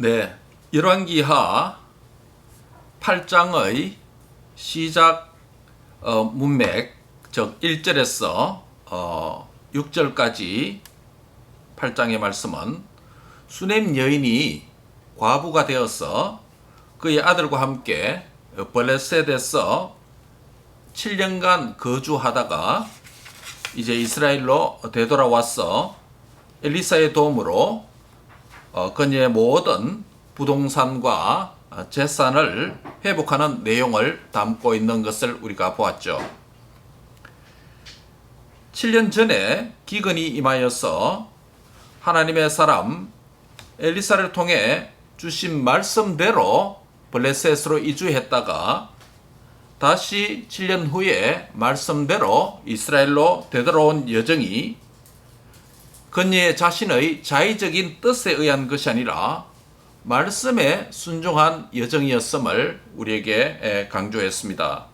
네, 열왕기하 8장의 시작 문맥, 즉 1절에서 6절까지 8장의 말씀은 수넴 여인이 과부가 되어서 그의 아들과 함께 블레셋에서 7년간 거주하다가 이제 이스라엘로 되돌아와서 엘리사의 도움으로 그녀의 모든 부동산과 재산을 회복하는 내용을 담고 있는 것을 우리가 보았죠. 7년 전에 기근이 임하여서 하나님의 사람 엘리사를 통해 주신 말씀대로 블레셋으로 이주했다가 다시 7년 후에 말씀대로 이스라엘로 되돌아온 여정이 그녀의 자신의 자의적인 뜻에 의한 것이 아니라 말씀에 순종한 여정이었음을 우리에게 강조했습니다.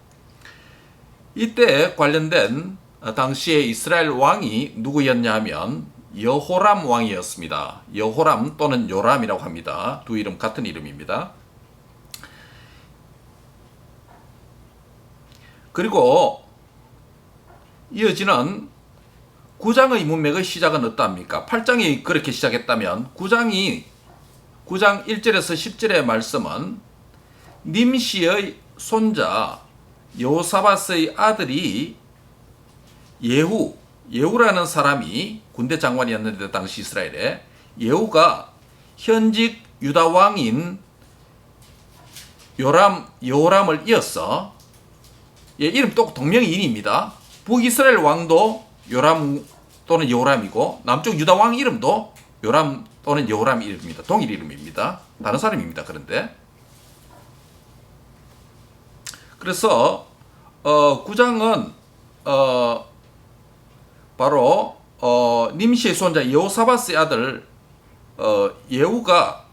이때 관련된 당시의 이스라엘 왕이 누구였냐 하면 여호람 왕이었습니다. 여호람 또는 요람이라고 합니다. 두 이름 같은 이름입니다. 그리고 이어지는 9장의 문맥의 시작은 어떠합니까? 8장이 그렇게 시작했다면 9장 1절에서 10절의 말씀은 님시의 손자 여호사밧의 아들이 예후라는 사람이 군대 장관이었는데 당시 이스라엘에 예후가 현직 유다 왕인 여호람을 이어서 이름 또 동명이인입니다. 북이스라엘 왕도 요람 또는 여호람이고 남쪽 유다 왕 이름도 요람 또는 여호람 이름입니다. 동일 이름입니다. 다른 사람입니다. 그런데 그래서 9장은 바로 님시의 손자 여호사밧의 아들 예후가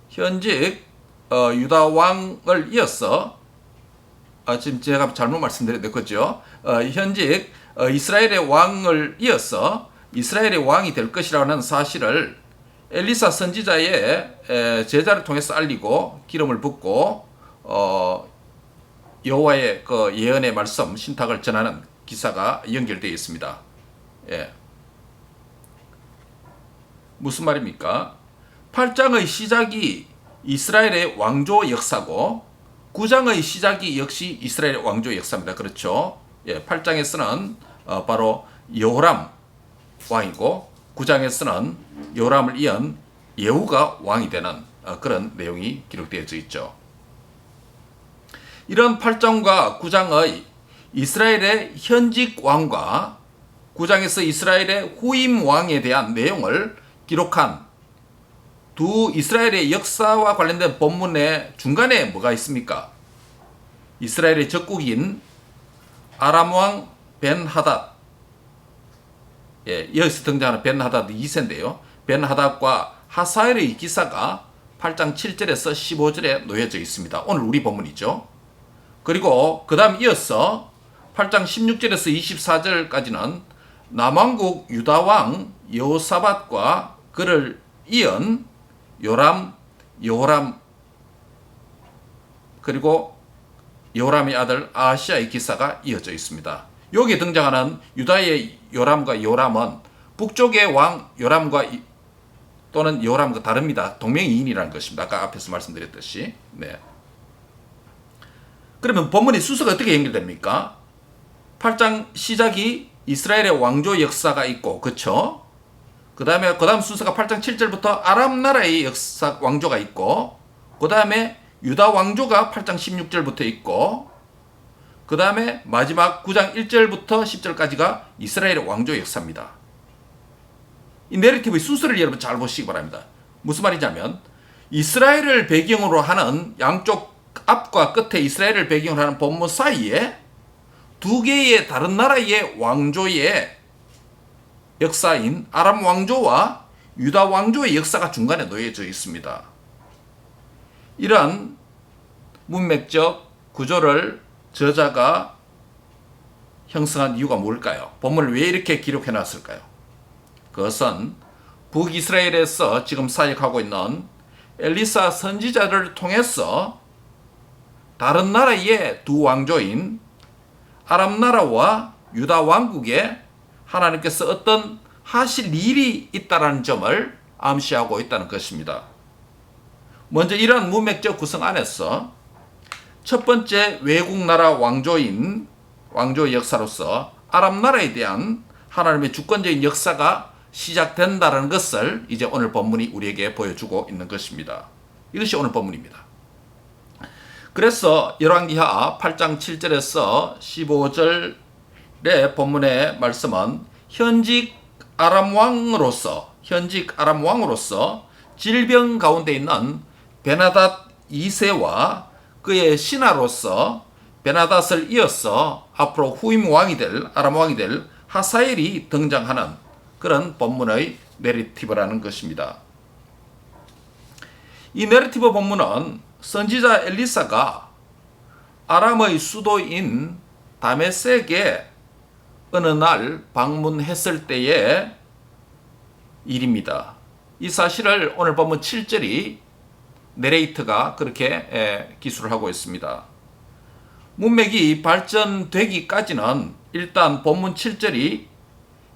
현직 유다 왕을 이어서 지금 제가 잘못 말씀드렸는데 그죠? 현직 이스라엘의 왕을 이어서 이스라엘의 왕이 될 것이라는 사실을 엘리사 선지자의 제자를 통해서 알리고 기름을 붓고 여호와의 그 예언의 말씀 신탁을 전하는 기사가 연결되어 있습니다. 예. 무슨 말입니까? 8장의 시작이 이스라엘의 왕조 역사고 9장의 시작이 역시 이스라엘의 왕조 역사입니다. 그렇죠? 예, 8장에서는 바로 여호람 왕이고 9장에서는 여호람을 이은 예후가 왕이 되는 그런 내용이 기록되어져 있죠. 이런 8장과 9장의 이스라엘의 현직 왕과 9장에서 이스라엘의 후임 왕에 대한 내용을 기록한 두 이스라엘의 역사와 관련된 본문의 중간에 뭐가 있습니까? 이스라엘의 적국인 아람 왕 벤하닷, 여기서 등장하는 벤하닷 2세인데요. 벤하닷과 하사엘의 기사가 8장 7절에서 15절에 놓여져 있습니다. 오늘 우리 본문이죠. 그리고 그 다음 이어서 8장 16절에서 24절까지는 남왕국 유다왕 여호사밧과 그를 이은 여호람 그리고 여호람의 아들 아하시아의 기사가 이어져 있습니다. 여기에 등장하는 유다의 요람과 요람은 북쪽의 왕 요람과 또는 여호람과 다릅니다. 동명이인이라는 것입니다. 아까 앞에서 말씀드렸듯이. 네. 그러면 본문의 순서가 어떻게 연결됩니까? 8장 시작이 이스라엘의 왕조 역사가 있고, 그쵸? 그 다음 순서가 8장 7절부터 아람 나라의 역사 왕조가 있고, 그 다음에 유다 왕조가 8장 16절부터 있고, 그 다음에 마지막 9장 1절부터 10절까지가 이스라엘의 왕조 역사입니다. 이 내러티브의 순서를 여러분 잘 보시기 바랍니다. 무슨 말이냐면 이스라엘을 배경으로 하는 양쪽 앞과 끝에 이스라엘을 배경으로 하는 본문 사이에 두 개의 다른 나라의 왕조의 역사인 아람 왕조와 유다 왕조의 역사가 중간에 놓여져 있습니다. 이런 문맥적 구조를 저자가 형성한 이유가 뭘까요? 본문을 왜 이렇게 기록해 놨을까요? 그것은 북이스라엘에서 지금 사역하고 있는 엘리사 선지자를 통해서 다른 나라의 두 왕조인 아람 나라와 유다 왕국에 하나님께서 어떤 하실 일이 있다는 점을 암시하고 있다는 것입니다. 먼저 이러한 문맥적 구성 안에서 첫 번째 외국 나라 왕조의 역사로서 아람 나라에 대한 하나님의 주권적인 역사가 시작된다는 것을 이제 오늘 본문이 우리에게 보여주고 있는 것입니다. 이것이 오늘 본문입니다. 그래서 열왕기하 8장 7절에서 15절의 본문의 말씀은 현직 아람 왕으로서 질병 가운데 있는 베나닷 2세와 그의 신하로서 베나닷을 이어서 앞으로 후임 왕이 될 아람 왕이 될 하사엘이 등장하는 그런 본문의 내러티브라는 것입니다. 이 내러티브 본문은 선지자 엘리사가 아람의 수도인 다메섹에 어느 날 방문했을 때의 일입니다. 이 사실을 오늘 본문 7절이 내레이터가 그렇게 기술을 하고 있습니다. 문맥이 발전되기까지는 일단 본문 7절이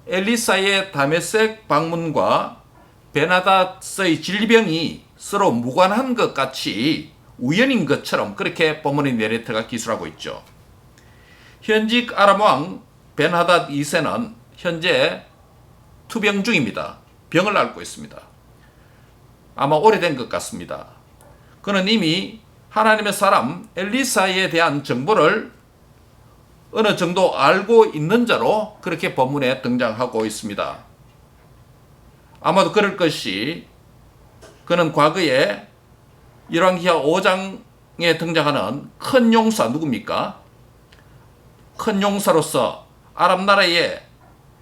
엘리사의 다메섹 방문과 베나닷의 질병이 서로 무관한 것 같이 우연인 것처럼 그렇게 본문의 내레이터가 기술하고 있죠. 현직 아람 왕 벤하닷 2세는 현재 투병 중입니다. 병을 앓고 있습니다. 아마 오래된 것 같습니다. 그는 이미 하나님의 사람 엘리사에 대한 정보를 어느 정도 알고 있는 자로 그렇게 본문에 등장하고 있습니다. 아마도 그럴 것이 그는 과거에 열왕기하 5장에 등장하는 큰 용사 누굽니까? 큰 용사로서 아람 나라에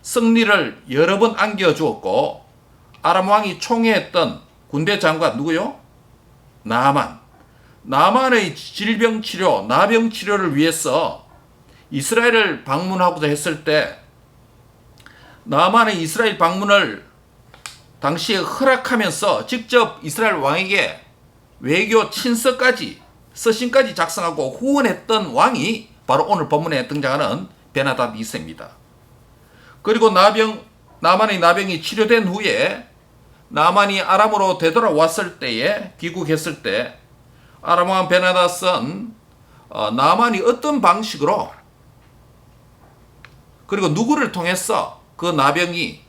승리를 여러 번 안겨주었고 아람 왕이 총애했던 군대 장관 누구요? 나만의 질병 치료, 나병 치료를 위해서 이스라엘을 방문하고자 했을 때 나만의 이스라엘 방문을 당시에 허락하면서 직접 이스라엘 왕에게 외교 친서까지 서신까지 작성하고 후원했던 왕이 바로 오늘 본문에 등장하는 베나닷 2세입니다. 그리고 나만의 나병이 치료된 후에 나만이 아람으로 되돌아왔을 때에 귀국했을 때 아람 왕 베나닷은 나만이 어떤 방식으로 그리고 누구를 통해서 그 나병이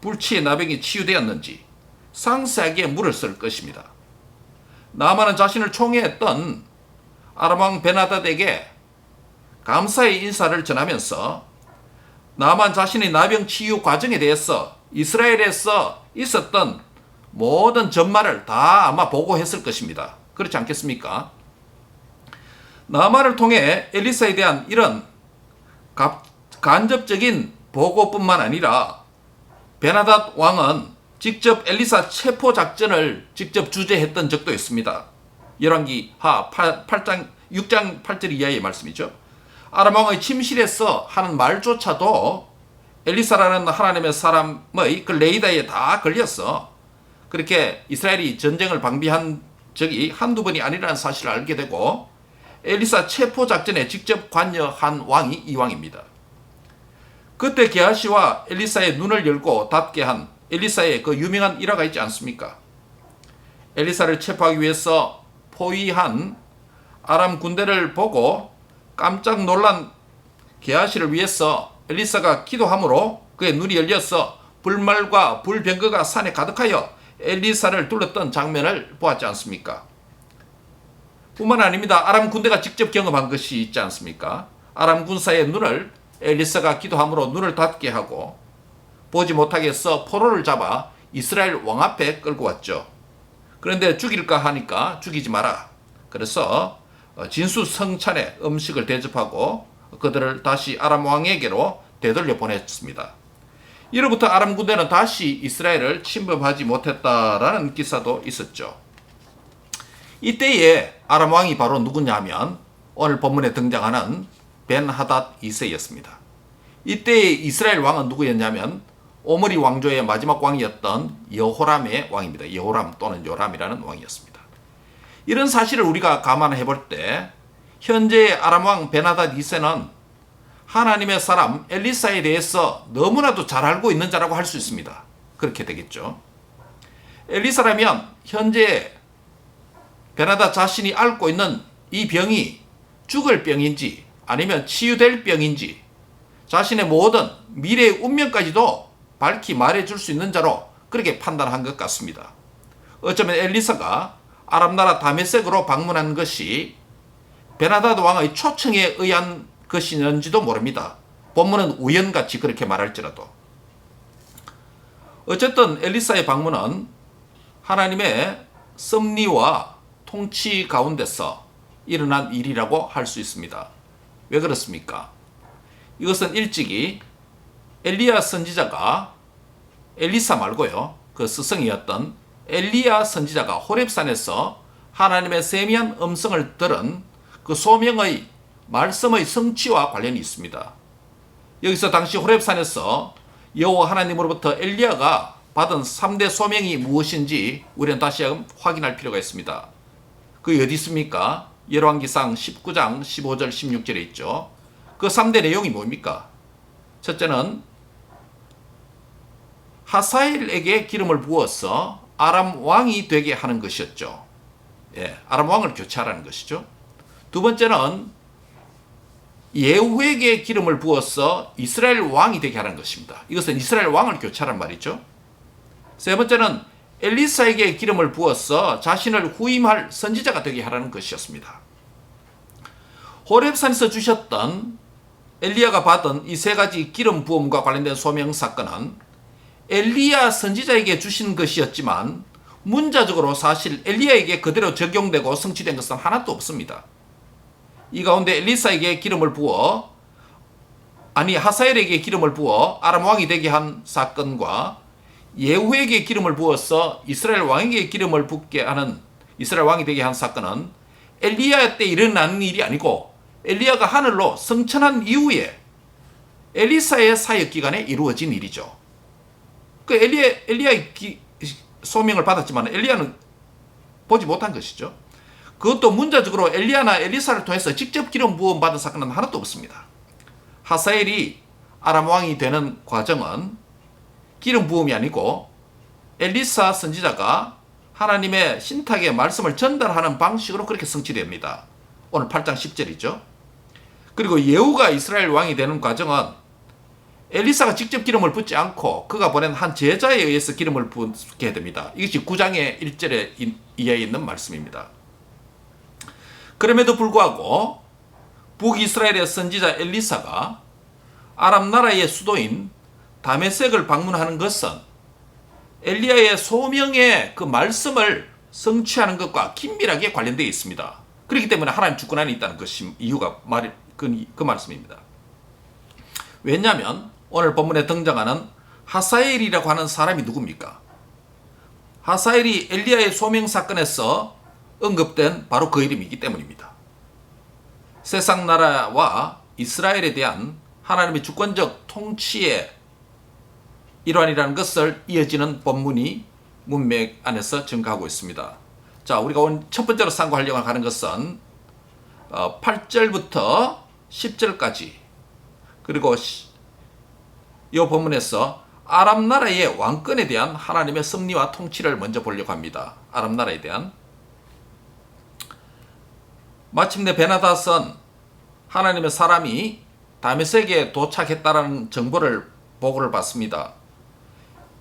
불치의 나병이 치유되었는지 상세하게 물을 쓸 것입니다. 나만은 자신을 총애했던 아람 왕 베나닷에게 감사의 인사를 전하면서 나만 자신의 나병 치유 과정에 대해서 이스라엘에서 있었던 모든 전말을 다 아마 보고했을 것입니다. 그렇지 않겠습니까? 나만을 통해 엘리사에 대한 이런 간접적인 보고뿐만 아니라 베나닷 왕은 직접 엘리사 체포 작전을 직접 주재했던 적도 있습니다. 열왕기하 6장 8절 이하의 말씀이죠. 아람 왕의 침실에서 하는 말조차도 엘리사라는 하나님의 사람의 그 레이더에 다 걸렸어. 그렇게 이스라엘이 전쟁을 방비한 적이 한두 번이 아니라는 사실을 알게 되고 엘리사 체포 작전에 직접 관여한 왕이 이 왕입니다. 그때 게하시와 엘리사의 눈을 열고 닫게 한 엘리사의 그 유명한 일화가 있지 않습니까? 엘리사를 체포하기 위해서 포위한 아람 군대를 보고 깜짝 놀란 게하시를 위해서 엘리사가 기도함으로 그의 눈이 열려서 불말과 불병거가 산에 가득하여 엘리사를 둘렀던 장면을 보았지 않습니까? 뿐만 아닙니다. 아람 군대가 직접 경험한 것이 있지 않습니까? 아람 군사의 눈을 엘리사가 기도함으로 눈을 닫게 하고 보지 못하게 해서 포로를 잡아 이스라엘 왕 앞에 끌고 왔죠. 그런데 죽일까 하니까 죽이지 마라. 그래서 진수성찬의 음식을 대접하고 그들을 다시 아람 왕에게로 되돌려 보냈습니다. 이로부터 아람 군대는 다시 이스라엘을 침범하지 못했다라는 기사도 있었죠. 이때에 아람 왕이 바로 누구냐면 오늘 본문에 등장하는 벤하닷 2세였습니다. 이때의 이스라엘 왕은 누구였냐면 오므리 왕조의 마지막 왕이었던 여호람의 왕입니다. 여호람 또는 요람이라는 왕이었습니다. 이런 사실을 우리가 감안해 볼 때 현재의 아람 왕 베나닷 2세는 하나님의 사람 엘리사에 대해서 너무나도 잘 알고 있는 자라고 할 수 있습니다. 그렇게 되겠죠. 엘리사라면 현재 베나닷 자신이 앓고 있는 이 병이 죽을 병인지 아니면 치유될 병인지 자신의 모든 미래의 운명까지도 밝히 말해줄 수 있는 자로 그렇게 판단한 것 같습니다. 어쩌면 엘리사가 아랍나라 다메섹으로 방문한 것이 베나닷 왕의 초청에 의한 것이는지도 모릅니다. 본문은 우연같이 그렇게 말할지라도. 어쨌든 엘리사의 방문은 하나님의 섭리와 통치 가운데서 일어난 일이라고 할 수 있습니다. 왜 그렇습니까? 이것은 일찍이 엘리야 선지자가 엘리사 말고요. 그 스승이었던 엘리야 선지자가 호렙산에서 하나님의 세미한 음성을 들은 그 소명의 말씀의 성취와 관련이 있습니다. 여기서 당시 호렙산에서 여호와 하나님으로부터 엘리야가 받은 3대 소명이 무엇인지 우리는 다시 한번 확인할 필요가 있습니다. 그게 어디 있습니까? 열왕기상 19장 15절 16절에 있죠. 그 3대 내용이 뭡니까? 첫째는 하사엘에게 기름을 부어서 아람 왕이 되게 하는 것이었죠. 예, 아람 왕을 교체하라는 것이죠. 두 번째는 예후에게 기름을 부어서 이스라엘 왕이 되게 하는 것입니다. 이것은 이스라엘 왕을 교체하란 말이죠. 세 번째는 엘리사에게 기름을 부어서 자신을 후임할 선지자가 되게 하라는 것이었습니다. 호렙산에서 주셨던 엘리야가 받은 이 세 가지 기름 부음과 관련된 소명 사건은 엘리야 선지자에게 주신 것이었지만 문자적으로 사실 엘리야에게 그대로 적용되고 성취된 것은 하나도 없습니다. 이 가운데 엘리사에게 기름을 부어 하사엘에게 기름을 부어 아람 왕이 되게 한 사건과 예후에게 기름을 부어서 이스라엘 왕에게 기름을 붓게 하는 이스라엘 왕이 되게 한 사건은 엘리야 때 일어난 일이 아니고 엘리야가 하늘로 승천한 이후에 엘리사의 사역 기간에 이루어진 일이죠. 그 엘리야의 소명을 받았지만 엘리야는 보지 못한 것이죠. 그것도 문자적으로 엘리야나 엘리사를 통해서 직접 기름 부음 받은 사건은 하나도 없습니다. 하사엘이 아람 왕이 되는 과정은 기름 부음이 아니고 엘리사 선지자가 하나님의 신탁의 말씀을 전달하는 방식으로 그렇게 성취됩니다. 오늘 8장 10절이죠. 그리고 예후가 이스라엘 왕이 되는 과정은 엘리사가 직접 기름을 붓지 않고 그가 보낸 한 제자에 의해서 기름을 붓게 됩니다. 이것이 9장의 1절에 이에 있는 말씀입니다. 그럼에도 불구하고 북이스라엘의 선지자 엘리사가 아람 나라의 수도인 다메섹을 방문하는 것은 엘리야의 소명의 그 말씀을 성취하는 것과 긴밀하게 관련되어 있습니다. 그렇기 때문에 하나님 주권 안에 있다는 것이 이유가 그 말씀입니다. 왜냐하면 오늘 본문에 등장하는 하사엘이라고 하는 사람이 누굽니까? 하사엘이 엘리야의 소명 사건에서 언급된 바로 그 이름이기 때문입니다. 세상 나라와 이스라엘에 대한 하나님의 주권적 통치의 일환이라는 것을 이어지는 본문이 문맥 안에서 증가하고 있습니다. 자, 우리가 오늘 첫 번째로 상고하려고 하는 것은 8절부터 10절까지 그리고 이 본문에서 아람 나라의 왕권에 대한 하나님의 섭리와 통치를 먼저 보려고 합니다. 아람 나라에 대한. 마침내 베나닷은 하나님의 사람이 다메섹에 도착했다라는 보고를 받습니다.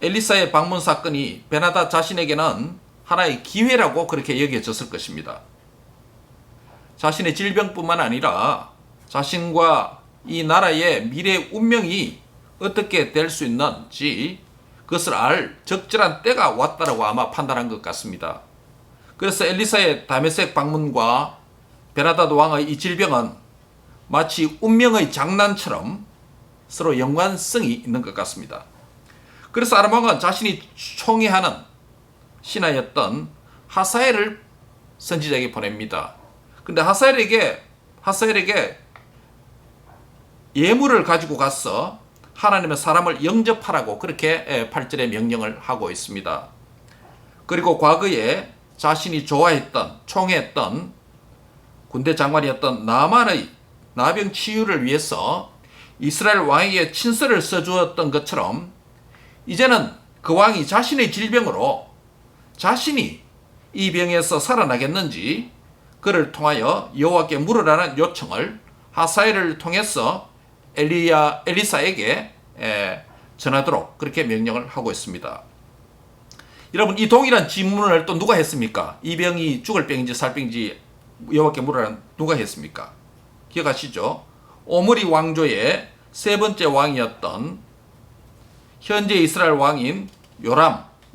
엘리사의 방문 사건이 베나닷 자신에게는 하나의 기회라고 그렇게 여겨졌을 것입니다. 자신의 질병뿐만 아니라 자신과 이 나라의 미래 운명이 어떻게 될 수 있는지 그것을 알 적절한 때가 왔다라고 아마 판단한 것 같습니다. 그래서 엘리사의 다메섹 방문과 베나닷 왕의 이 질병은 마치 운명의 장난처럼 서로 연관성이 있는 것 같습니다. 그래서 아람 왕은 자신이 총애하는 신하였던 하사엘을 선지자에게 보냅니다. 근데 하사엘에게 예물을 가지고 가서 하나님의 사람을 영접하라고 그렇게 8절에 명령을 하고 있습니다. 그리고 과거에 자신이 좋아했던 총애했던 군대 장관이었던 나만의 나병 치유를 위해서 이스라엘 왕에게 친서를 써주었던 것처럼 이제는 그 왕이 자신의 질병으로 자신이 이 병에서 살아나겠는지 그를 통하여 여호와께 물으라는 요청을 하사엘을 통해서 엘리사에게 전하도록 그렇게 명령을 하고 있습니다. 여러분, 이 동일한 질문을 또 누가 했습니까? 이 병이 죽을 병인지 살 병인지 여호와께 물으라는 누가 했습니까? 기억하시죠? 오므리 왕조의 세 번째 왕이었던 현재 이스라엘 왕인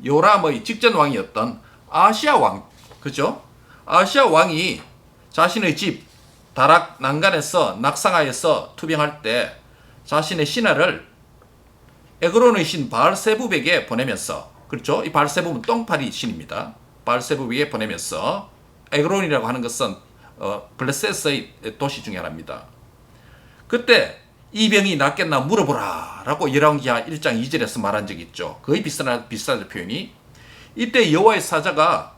요람의 직전 왕이었던 아시아 왕, 그죠? 아시아 왕이 자신의 집 다락 난간에서 낙상하여서 투병할 때 자신의 신하를 에그론의 신 바알세붑에게 보내면서, 그렇죠? 이 바알세붑은 똥파리 신입니다. 바알세붑에게 보내면서, 에그론이라고 하는 것은 블레셋의 도시 중에 하나입니다. 그때 이 병이 낫겠나 물어보라 라고 열왕기하 1장 2절에서 말한 적이 있죠. 거의 비슷한 표현이. 이때 여호와의 사자가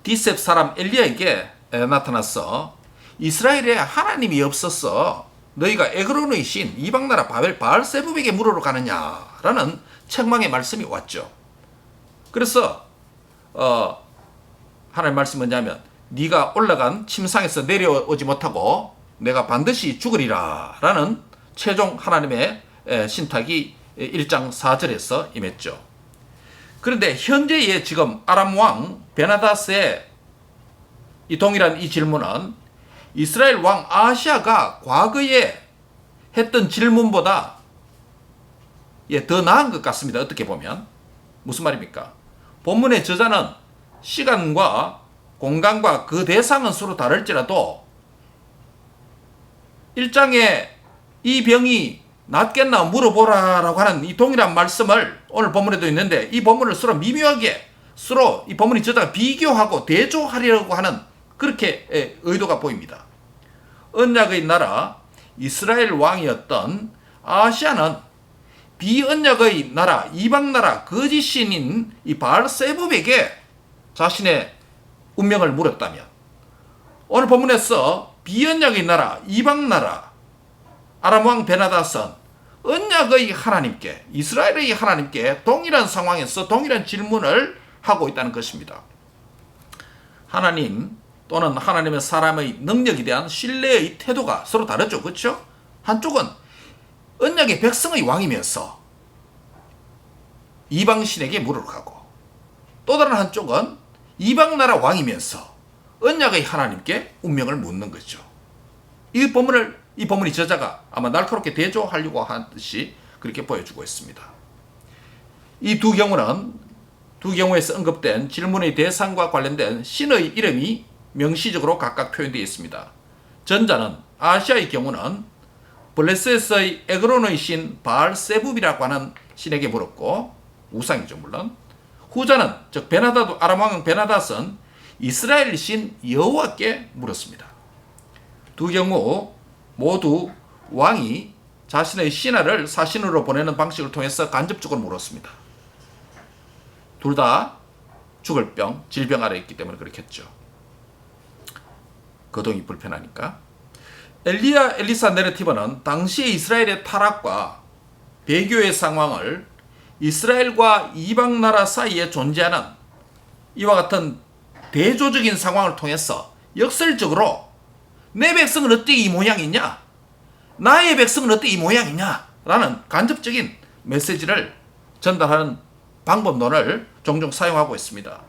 디셉 사람 엘리야에게 나타나서 이스라엘에 하나님이 없어서 너희가 에그론의 신 이방나라 바알세붑에게 물으러 가느냐라는 책망의 말씀이 왔죠. 그래서 하나님 말씀은 뭐냐면 네가 올라간 침상에서 내려오지 못하고 내가 반드시 죽으리라 라는 최종 하나님의 신탁이 1장 4절에서 임했죠. 그런데 현재의 지금 아람 왕 베나다스의 이 동일한 이 질문은 이스라엘 왕 아시아가 과거에 했던 질문보다 더 나은 것 같습니다. 어떻게 보면. 무슨 말입니까? 본문의 저자는 시간과 공간과 그 대상은 서로 다를지라도 1장에 이 병이 낫겠나 물어보라라고 하는 이 동일한 말씀을 오늘 본문에도 있는데 이 본문을 서로 미묘하게 서로 이 본문이 저자가 비교하고 대조하려고 하는 그렇게 의도가 보입니다. 언약의 나라 이스라엘 왕이었던 아시아는 비언약의 나라 이방 나라 거짓 신인 이 바알세붑에게 자신의 운명을 물었다면 오늘 본문에서 비언약의 나라 이방 나라 아람 왕 베나다스는 언약의 하나님께 이스라엘의 하나님께 동일한 상황에서 동일한 질문을 하고 있다는 것입니다. 하나님 또는 하나님의 사람의 능력에 대한 신뢰의 태도가 서로 다르죠. 그렇죠? 한쪽은 언약의 백성의 왕이면서 이방신에게 물으러 가고 또 다른 한쪽은 이방나라 왕이면서 언약의 하나님께 운명을 묻는 거죠. 이 본문의 저자가 아마 날카롭게 대조하려고 하듯이 그렇게 보여주고 있습니다. 이 두 경우에서 언급된 질문의 대상과 관련된 신의 이름이 명시적으로 각각 표현되어 있습니다. 전자는 아시아의 경우는 블레셋의 에그론의 신 바알세붑이라고 하는 신에게 물었고 우상이죠 물론. 후자는 즉 아람 왕 베나다스는 이스라엘 신 여호와께 물었습니다. 두 경우 모두 왕이 자신의 신하를 사신으로 보내는 방식을 통해서 간접적으로 물었습니다. 둘 다 죽을 병, 질병 아래 있기 때문에 그렇게 했죠. 거동이 불편하니까. 엘리사 내러티브는 당시의 이스라엘의 타락과 배교의 상황을 이스라엘과 이방 나라 사이에 존재하는 이와 같은 대조적인 상황을 통해서 역설적으로 내 백성은 어떻게 이 모양이냐? 나의 백성은 어떻게 이 모양이냐? 라는 간접적인 메시지를 전달하는 방법론을 종종 사용하고 있습니다.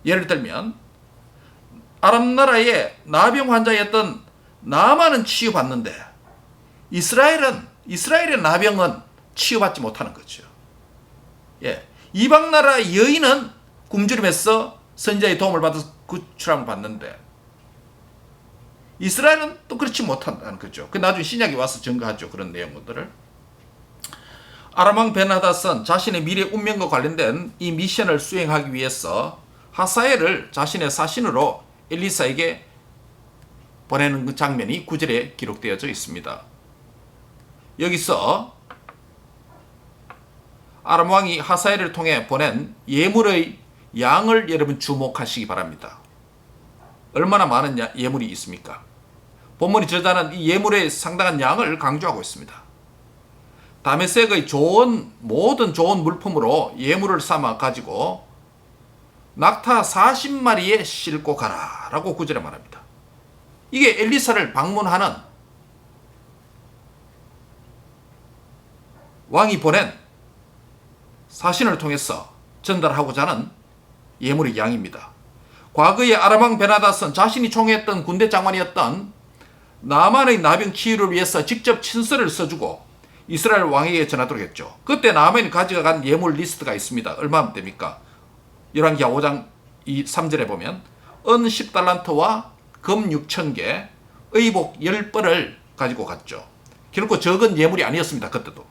예를 들면 아람 나라의 나병 환자였던 나만은 치유받는데 이스라엘의 나병은 치유받지 못하는 거죠. 이방 나라 여인은 굶주림에서 선지자의 도움을 받아서 구출함을 받는데 이스라엘은 또 그렇지 못한다는 거죠. 그 나중에 신약이 와서 증거하죠. 그런 내용들을. 아람 왕 베나다스는 자신의 미래 운명과 관련된 이 미션을 수행하기 위해서 하사엘을 자신의 사신으로 엘리사에게 보내는 그 장면이 9절에 기록되어져 있습니다. 여기서 아람 왕이 하사엘을 통해 보낸 예물의 양을 여러분 주목하시기 바랍니다. 얼마나 많은 예물이 있습니까? 본문이 저자는 이 예물의 상당한 양을 강조하고 있습니다. 다메섹의 모든 좋은 물품으로 예물을 삼아 가지고 낙타 40마리에 싣고 가라 라고 구절에 말합니다. 이게 엘리사를 방문하는 왕이 보낸 사신을 통해서 전달하고자 하는 예물의 양입니다. 과거의 아람왕 베나닷은 자신이 총애했던 군대 장관이었던 나만의 나병 치유를 위해서 직접 친서를 써주고 이스라엘 왕에게 전하도록 했죠. 그때 나만이 가져간 예물 리스트가 있습니다. 얼마나 됩니까? 열왕기하 5장 3절에 보면 은 10달란트와 금 6,000개, 의복 10벌을 가지고 갔죠. 결코 적은 예물이 아니었습니다. 그때도.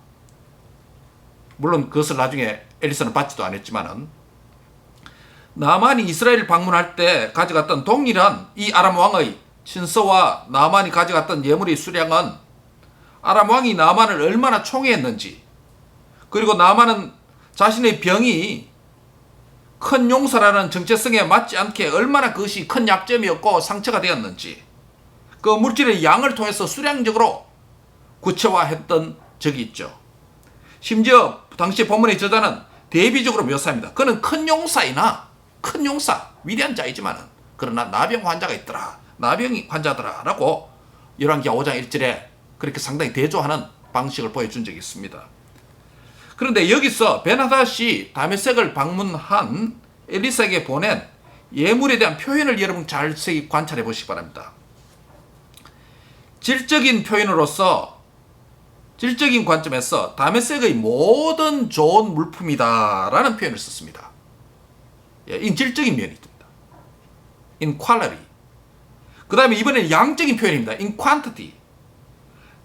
물론 그것을 나중에 엘리사는 받지도 않았지만은 나만이 이스라엘 방문할 때 가져갔던 동일한 이 아람 왕의 친서와 나만이 가져갔던 예물의 수량은 아람 왕이 나만을 얼마나 총애했는지, 그리고 나만은 자신의 병이 큰 용사라는 정체성에 맞지 않게 얼마나 그것이 큰 약점이었고 상처가 되었는지 그 물질의 양을 통해서 수량적으로 구체화했던 적이 있죠. 심지어 당시 본문의 저자는 대비적으로 묘사합니다. 그는 큰 용사, 위대한 자이지만은 그러나 나병 환자가 있더라, 나병이 환자더라 라고 열왕기하 5장 1절에 그렇게 상당히 대조하는 방식을 보여준 적이 있습니다. 그런데 여기서 베나닷이 다메섹을 방문한 엘리사에게 보낸 예물에 대한 표현을 여러분 잘 관찰해 보시기 바랍니다. 질적인 표현으로서, 질적인 관점에서 다메섹의 모든 좋은 물품이다 라는 표현을 썼습니다. 이 질적인 면이 있습니다. in quality. 그 다음에 이번에는 양적인 표현입니다. in quantity.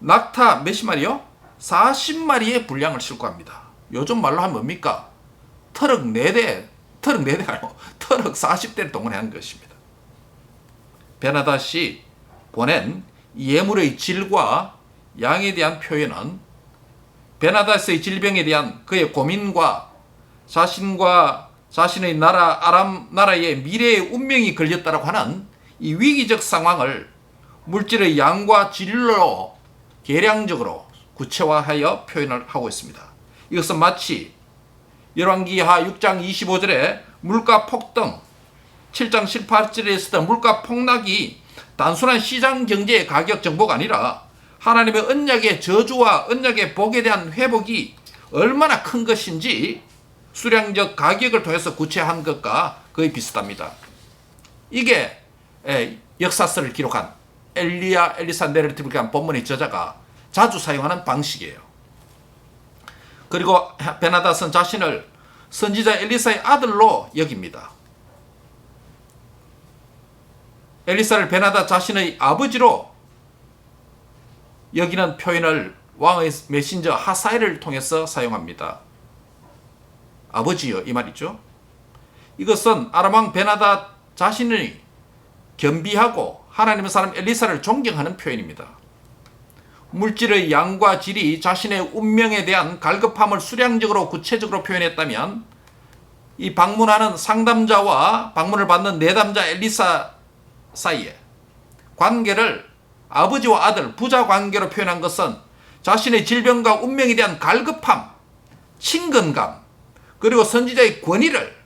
낙타 몇십 마리요? 40마리의 분량을 싣고 갑니다. 요즘 말로 하면 뭡니까? 트럭 4대가 아니고 트럭 40대를 동원한 것입니다. 베나닷이 보낸 예물의 질과 양에 대한 표현은 베나닷의 질병에 대한 그의 고민과 자신과 자신의 나라 아람 나라의 미래의 운명이 걸렸다라고 하는 이 위기적 상황을 물질의 양과 질로 계량적으로 구체화하여 표현을 하고 있습니다. 이것은 마치 열왕기하 6장 25절에 물가 폭등, 7장 18절에 있었던 물가 폭락이 단순한 시장 경제의 가격 정보가 아니라 하나님의 언약의 저주와 언약의 복에 대한 회복이 얼마나 큰 것인지 수량적 가격을 통해서 구체화한 것과 거의 비슷합니다. 이게 역사서를 기록한 엘리사 내러티브를 한 본문의 저자가 자주 사용하는 방식이에요. 그리고 베나닷은 자신을 선지자 엘리사의 아들로 여깁니다. 엘리사를 베나닷 자신의 아버지로 여기는 표현을 왕의 메신저 하사엘을 통해서 사용합니다. 아버지요, 이 말이죠. 이것은 아람 왕 베나닷 자신의 겸비하고 하나님의 사람 엘리사를 존경하는 표현입니다. 물질의 양과 질이 자신의 운명에 대한 갈급함을 수량적으로 구체적으로 표현했다면 이 방문하는 상담자와 방문을 받는 내담자 엘리사 사이에 관계를 아버지와 아들, 부자 관계로 표현한 것은 자신의 질병과 운명에 대한 갈급함, 친근감, 그리고 선지자의 권위를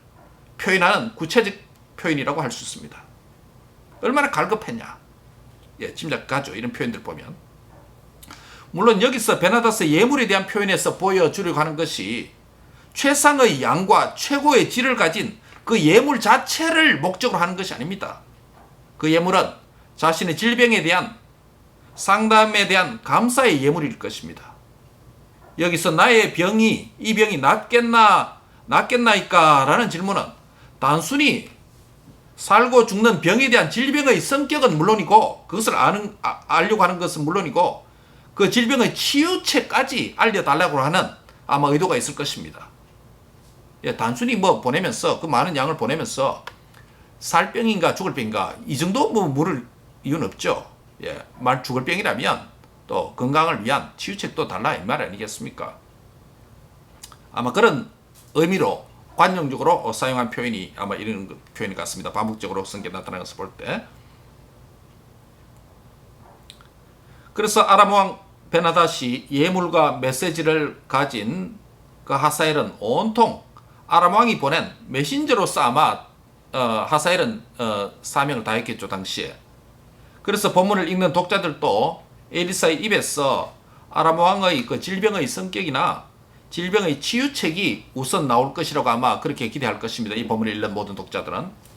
표현하는 구체적 표현이라고 할 수 있습니다. 얼마나 갈급했냐. 짐작가죠. 이런 표현들 보면. 물론 여기서 베나닷의 예물에 대한 표현에서 보여주려고 하는 것이 최상의 양과 최고의 질을 가진 그 예물 자체를 목적으로 하는 것이 아닙니다. 그 예물은 자신의 질병에 대한 상담에 대한 감사의 예물일 것입니다. 여기서 나의 병이, 이 병이 낫겠나이까? 라는 질문은 단순히 살고 죽는 병에 대한 질병의 성격은 물론이고 그것을 알려고 하는 것은 물론이고 그 질병의 치유책까지 알려달라고 하는 아마 의도가 있을 것입니다. 단순히 보내면서 그 많은 양을 보내면서 살 병인가 죽을 병인가 이 정도 물을 이유는 없죠. 말 죽을 병이라면 또 건강을 위한 치유책도 달라 이 말 아니겠습니까? 아마 그런 의미로 관용적으로 사용한 표현이 아마 이런 표현이 같습니다. 반복적으로 성경에 나타나는 것을 볼 때. 그래서 아람 왕 베나닷이 예물과 메시지를 가진 그 하사엘은 온통 아람 왕이 보낸 메신저로서 아마 하사엘은 사명을 다했겠죠, 당시에. 그래서 본문을 읽는 독자들도 엘리사의 입에서 아람 왕의 그 질병의 성격이나 질병의 치유책이 우선 나올 것이라고 아마 그렇게 기대할 것입니다. 이 본문을 읽는 모든 독자들은.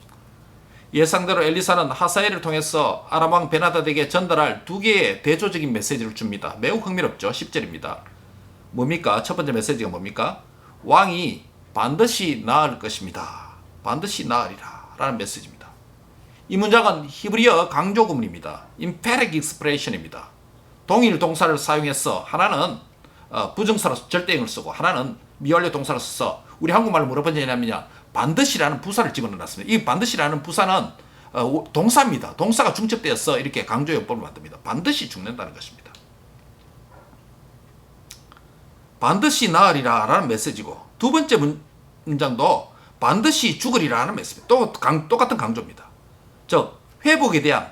예상대로 엘리사는 하사엘을 통해서 아람 왕 베나닷에게 전달할 두 개의 대조적인 메시지를 줍니다. 매우 흥미롭죠. 10절입니다. 뭡니까? 첫 번째 메시지가 뭡니까? 왕이 반드시 나을 것입니다. 반드시 나으리라 라는 메시지입니다. 이 문장은 히브리어 강조 구문입니다. emphatic expression입니다. 동일 동사를 사용해서 하나는 부정사로서 절대형을 쓰고 하나는 미완료 동사를 써서 우리 한국말로 뭐라고 번역하냐면 반드시라는 부사를 집어넣었습니다. 이 반드시라는 부사는 동사입니다. 동사가 중첩되어서 이렇게 강조용법을 만듭니다. 반드시 죽는다는 것입니다. 반드시 나으리라 라는 메시지고 두 번째 문장도 반드시 죽으리라 하는 메시지. 똑같은 강조입니다. 즉 회복에 대한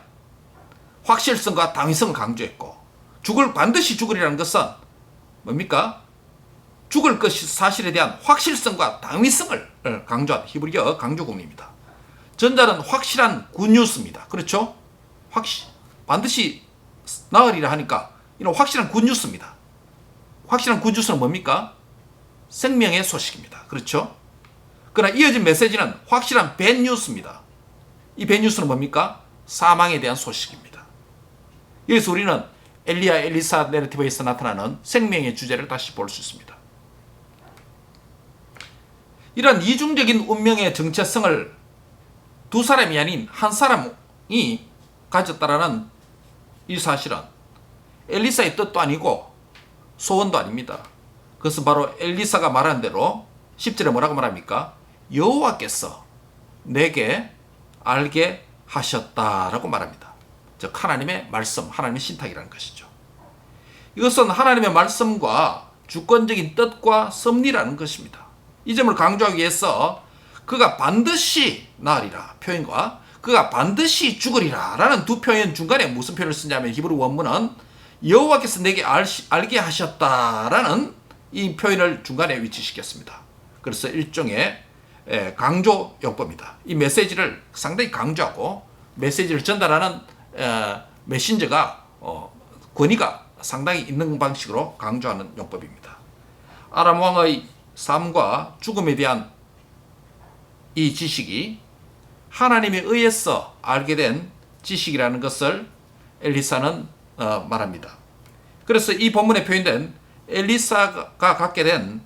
확실성과 당위성을 강조했고 반드시 죽으리라는 것은 뭡니까? 죽을 것이 사실에 대한 확실성과 당위성을 강조한 히브리어 강조구문입니다. 전자는 확실한 굿뉴스입니다. 그렇죠? 반드시 나으리라 하니까 이런 확실한 굿뉴스입니다. 확실한 굿뉴스는 뭡니까? 생명의 소식입니다. 그렇죠? 그러나 이어진 메시지는 확실한 배뉴스입니다. 이 배뉴스는 뭡니까? 사망에 대한 소식입니다. 여기서 우리는 엘리야 엘리사 내러티브에서 나타나는 생명의 주제를 다시 볼 수 있습니다. 이런 이중적인 운명의 정체성을 두 사람이 아닌 한 사람이 가졌다라는 이 사실은 엘리사의 뜻도 아니고 소원도 아닙니다. 그것은 바로 엘리사가 말한 대로 10절에 뭐라고 말합니까? 여호와께서 내게 알게 하셨다라고 말합니다. 즉 하나님의 말씀, 하나님의 신탁이라는 것이죠. 이것은 하나님의 말씀과 주권적인 뜻과 섭리라는 것입니다. 이 점을 강조하기 위해서 그가 반드시 나으리라 표현과 그가 반드시 죽으리라 라는 두 표현 중간에 무슨 표현을 쓰냐면 히브리 원문은 여호와께서 내게 알게 하셨다라는 이 표현을 중간에 위치시켰습니다. 그래서 일종의 강조 용법입니다. 이 메시지를 상당히 강조하고 메시지를 전달하는 메신저가 권위가 상당히 있는 방식으로 강조하는 용법입니다. 아람 왕의 삶과 죽음에 대한 이 지식이 하나님에 의해서 알게 된 지식이라는 것을 엘리사는 말합니다. 그래서 이 본문에 표현된 엘리사가 갖게 된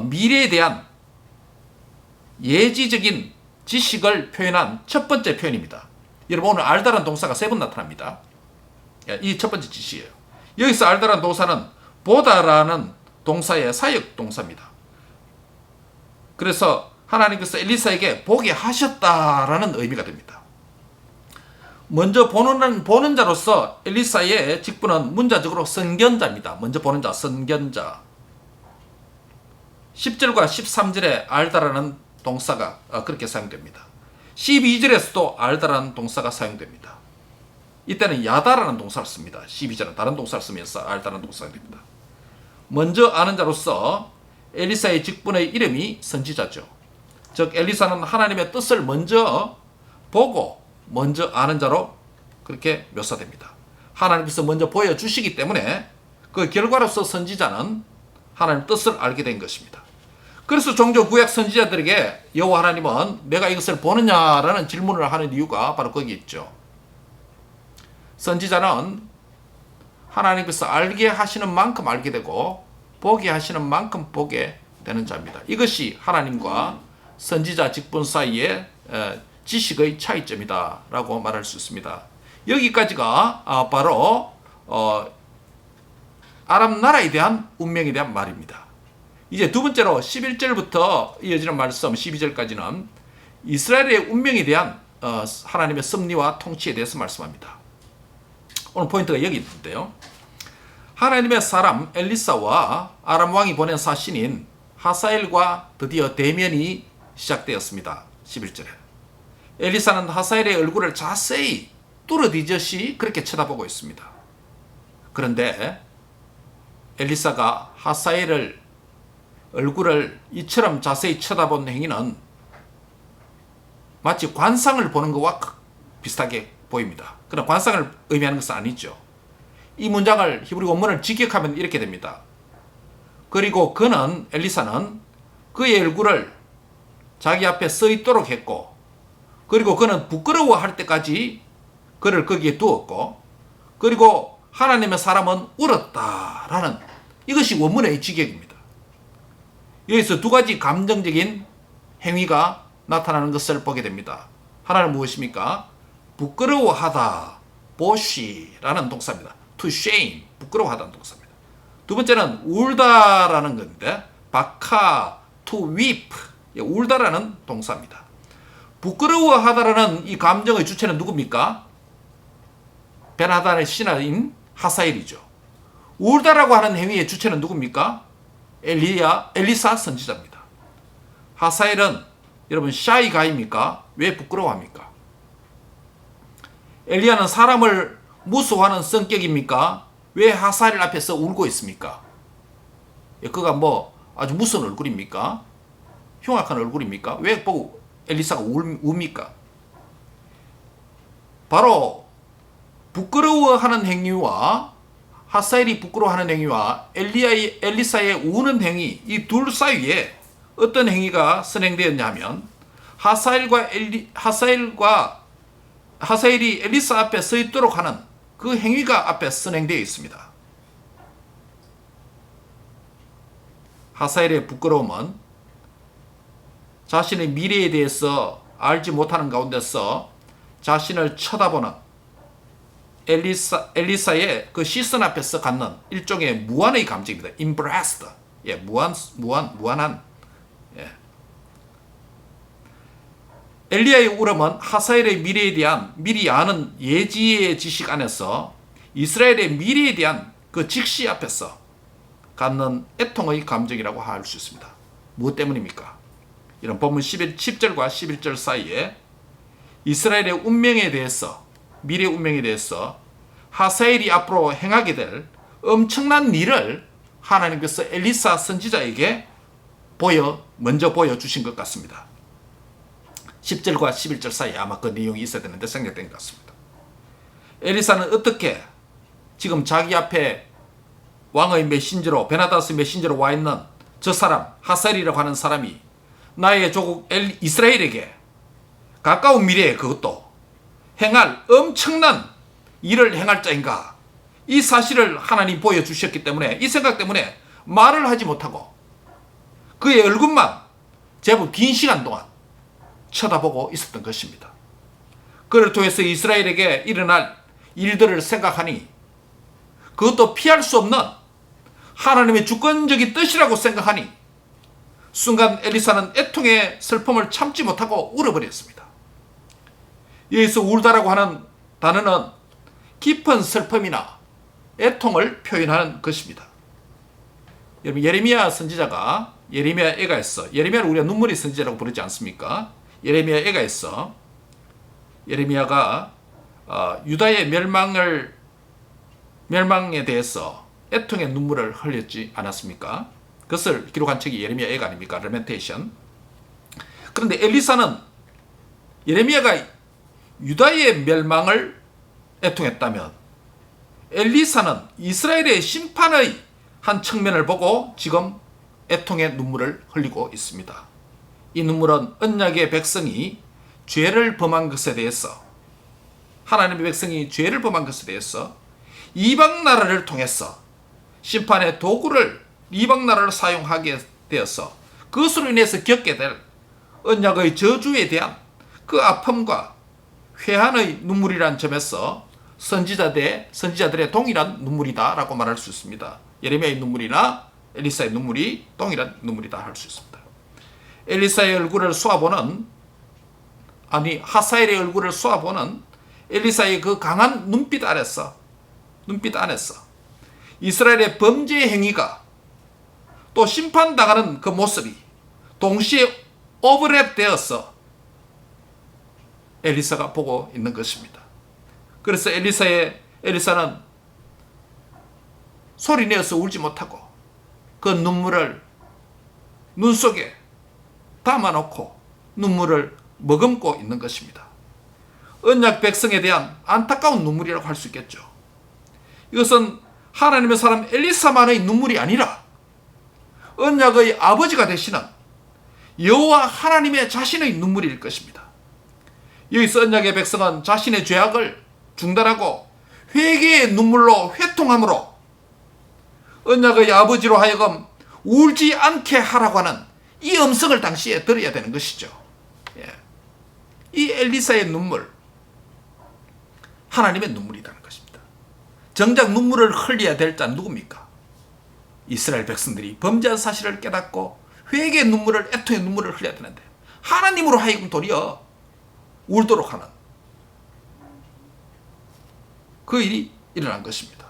미래에 대한 예지적인 지식을 표현한 첫 번째 표현입니다. 여러분 오늘 알다라는 동사가 3번 나타납니다. 이 첫 번째 지식이에요. 여기서 알다라는 동사는 보다라는 동사의 사역 동사입니다. 그래서 하나님께서 엘리사에게 보게 하셨다라는 의미가 됩니다. 먼저 보는 자로서 엘리사의 직분은 문자적으로 선견자입니다. 먼저 보는 자, 선견자. 10절과 13절에 알다라는 동사가 그렇게 사용됩니다. 12절에서도 알다라는 동사가 사용됩니다. 이때는 야다라는 동사를 씁니다. 12절은 다른 동사를 쓰면서 알다라는 동사가 됩니다. 먼저 아는 자로서 엘리사의 직분의 이름이 선지자죠. 즉 엘리사는 하나님의 뜻을 먼저 보고 먼저 아는 자로 그렇게 묘사됩니다. 하나님께서 먼저 보여주시기 때문에 그 결과로서 선지자는 하나님의 뜻을 알게 된 것입니다. 그래서 종종 구약 선지자들에게 여호와 하나님은 내가 이것을 보느냐라는 질문을 하는 이유가 바로 거기 있죠. 선지자는 하나님께서 알게 하시는 만큼 알게 되고 보게 하시는 만큼 보게 되는 자입니다. 이것이 하나님과 선지자 직분 사이의 지식의 차이점이다 라고 말할 수 있습니다. 여기까지가 바로 아람 나라에 대한 운명에 대한 말입니다. 이제 두 번째로 11절부터 이어지는 말씀 12절까지는 이스라엘의 운명에 대한 하나님의 섭리와 통치에 대해서 말씀합니다. 오늘 포인트가 여기 있는데요. 하나님의 사람 엘리사와 아람 왕이 보낸 사신인 하사엘과 드디어 대면이 시작되었습니다. 11절에 엘리사는 하사엘의 얼굴을 자세히 뚫어뒤듯이 그렇게 쳐다보고 있습니다. 그런데 엘리사가 하사엘을 얼굴을 이처럼 자세히 쳐다본 행위는 마치 관상을 보는 것과 비슷하게 보입니다. 그러나 관상을 의미하는 것은 아니죠. 이 문장을 히브리 원문을 직역하면 이렇게 됩니다. 그리고 엘리사는 그의 얼굴을 자기 앞에 서 있도록 했고, 그리고 그는 부끄러워할 때까지 그를 거기에 두었고, 그리고 하나님의 사람은 울었다라는 이것이 원문의 직역입니다. 여기서 두 가지 감정적인 행위가 나타나는 것을 보게 됩니다. 하나는 무엇입니까? 부끄러워하다, 보시라는 동사입니다. to shame, 부끄러워하다는 동사입니다. 두 번째는 울다라는 건데, 바카, to weep, 울다라는 동사입니다. 부끄러워하다라는 이 감정의 주체는 누굽니까? 베나단의 신하인 하사엘이죠. 울다라고 하는 행위의 주체는 누굽니까? 엘리사 선지자입니다. 하사엘은 여러분 샤이 가입니까? 왜 부끄러워합니까? 엘리야는 사람을 무서워하는 성격입니까? 왜 하사엘 앞에서 울고 있습니까? 그가 아주 무서운 얼굴입니까? 흉악한 얼굴입니까? 왜 보고 엘리사가 웁니까? 바로 부끄러워하는 행위와 하사엘이 부끄러워하는 행위와 엘리사의 우는 행위, 이 둘 사이에 어떤 행위가 선행되었냐 하면 하사엘이 엘리사 앞에 서 있도록 하는 그 행위가 앞에 선행되어 있습니다. 하사엘의 부끄러움은 자신의 미래에 대해서 알지 못하는 가운데서 자신을 쳐다보는 엘리사의 그 시선 앞에서 갖는 일종의 무한의 감정입니다. embraced. 무한한. 엘리야의 울음은 하사엘의 미래에 대한 미리 아는 예지의 지식 안에서 이스라엘의 미래에 대한 그 직시 앞에서 갖는 애통의 감정이라고 할 수 있습니다. 무엇 때문입니까? 이런 본문 10절과 11절 사이에 이스라엘의 운명에 대해서, 미래 운명에 대해서 하사엘이 앞으로 행하게 될 엄청난 일을 하나님께서 엘리사 선지자에게 먼저 보여주신 것 같습니다. 10절과 11절 사이에 아마 그 내용이 있어야 되는데 생략된 것 같습니다. 엘리사는 어떻게 지금 자기 앞에 왕의 메신저로, 베나다스 메신저로 와 있는 저 사람, 하사엘이라고 하는 사람이 나의 조국 이스라엘에게 가까운 미래에 그것도 행할 엄청난 일을 행할 자인가, 이 사실을 하나님 보여주셨기 때문에 이 생각 때문에 말을 하지 못하고 그의 얼굴만 제법 긴 시간 동안 쳐다보고 있었던 것입니다. 그를 통해서 이스라엘에게 일어날 일들을 생각하니 그것도 피할 수 없는 하나님의 주권적인 뜻이라고 생각하니 순간 엘리사는 애통의 슬픔을 참지 못하고 울어버렸습니다. 여기서 울다라고 하는 단어는 깊은 슬픔이나 애통을 표현하는 것입니다. 여러분, 예레미야 선지자가 예레미야 애가에서, 예레미야를 우리가 눈물의 선지자라고 부르지 않습니까? 예레미야 애가에서 예레미야가 유다의 멸망에 대해서 애통의 눈물을 흘렸지 않았습니까? 그것을 기록한 책이 예레미야 애가 아닙니까? 레멘테이션. 그런데 엘리사는 예레미야가 유다의 멸망을 애통했다면 엘리사는 이스라엘의 심판의 한 측면을 보고 지금 애통의 눈물을 흘리고 있습니다. 이 눈물은 언약의 백성이 죄를 범한 것에 대해서, 하나님의 백성이 죄를 범한 것에 대해서 이방 나라를 통해서 심판의 도구를 이방 나라를 사용하게 되어서 그것으로 인해서 겪게 될 언약의 저주에 대한 그 아픔과 회한의 눈물이라는 점에서 선지자들의 동일한 눈물이다라고 말할 수 있습니다. 예레미야의 눈물이나 엘리사의 눈물이 동일한 눈물이다 할 수 있습니다. 엘리사의 얼굴을 하사엘의 얼굴을 쏘아보는 엘리사의 그 강한 눈빛 안에서 이스라엘의 범죄 행위가 또 심판당하는 그 모습이 동시에 오버랩되어서 엘리사가 보고 있는 것입니다. 그래서 엘리사는 소리내어서 울지 못하고 그 눈물을 눈 속에 담아놓고 눈물을 머금고 있는 것입니다. 언약 백성에 대한 안타까운 눈물이라고 할 수 있겠죠. 이것은 하나님의 사람 엘리사만의 눈물이 아니라 언약의 아버지가 되시는 여호와 하나님의 자신의 눈물일 것입니다. 여기서 언약의 백성은 자신의 죄악을 중단하고 회개의 눈물로 회통함으로 언약의 아버지로 하여금 울지 않게 하라고 하는 이 음성을 당시에 들어야 되는 것이죠. 이 엘리사의 눈물, 하나님의 눈물이라는 것입니다. 정작 눈물을 흘려야 될 자는 누굽니까? 이스라엘 백성들이 범죄한 사실을 깨닫고 회개의 눈물을, 애통의 눈물을 흘려야 되는데 하나님으로 하여금 도리어 울도록 하는 그 일이 일어난 것입니다.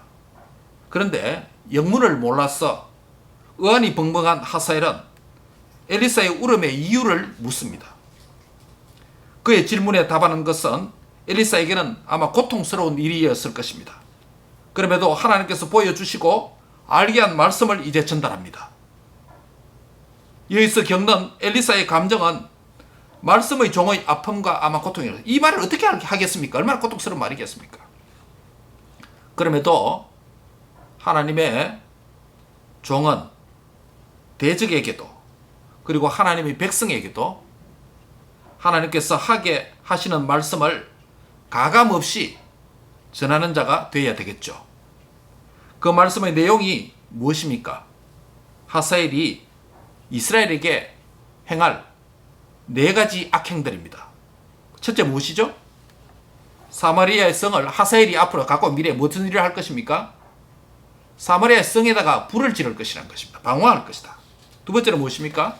그런데 영문을 몰라서 의안이 벙벙한 하사엘은 엘리사의 울음의 이유를 묻습니다. 그의 질문에 답하는 것은 엘리사에게는 아마 고통스러운 일이었을 것입니다. 그럼에도 하나님께서 보여주시고 알게 한 말씀을 이제 전달합니다. 여기서 겪는 엘리사의 감정은 말씀의 종의 아픔과 아마 고통이에요. 이 말을 어떻게 하겠습니까? 얼마나 고통스러운 말이겠습니까? 그럼에도 하나님의 종은 대적에게도 그리고 하나님의 백성에게도 하나님께서 하게 하시는 말씀을 가감없이 전하는 자가 되어야 되겠죠. 그 말씀의 내용이 무엇입니까? 하사엘이 이스라엘에게 행할 4가지 악행들입니다. 첫째 무엇이죠? 사마리아의 성을 하사엘이 앞으로 갖고 미래에 무슨 일을 할 것입니까? 사마리아 성에다가 불을 지를 것이라는 것입니다. 방어할 것이다. 두 번째는 무엇입니까?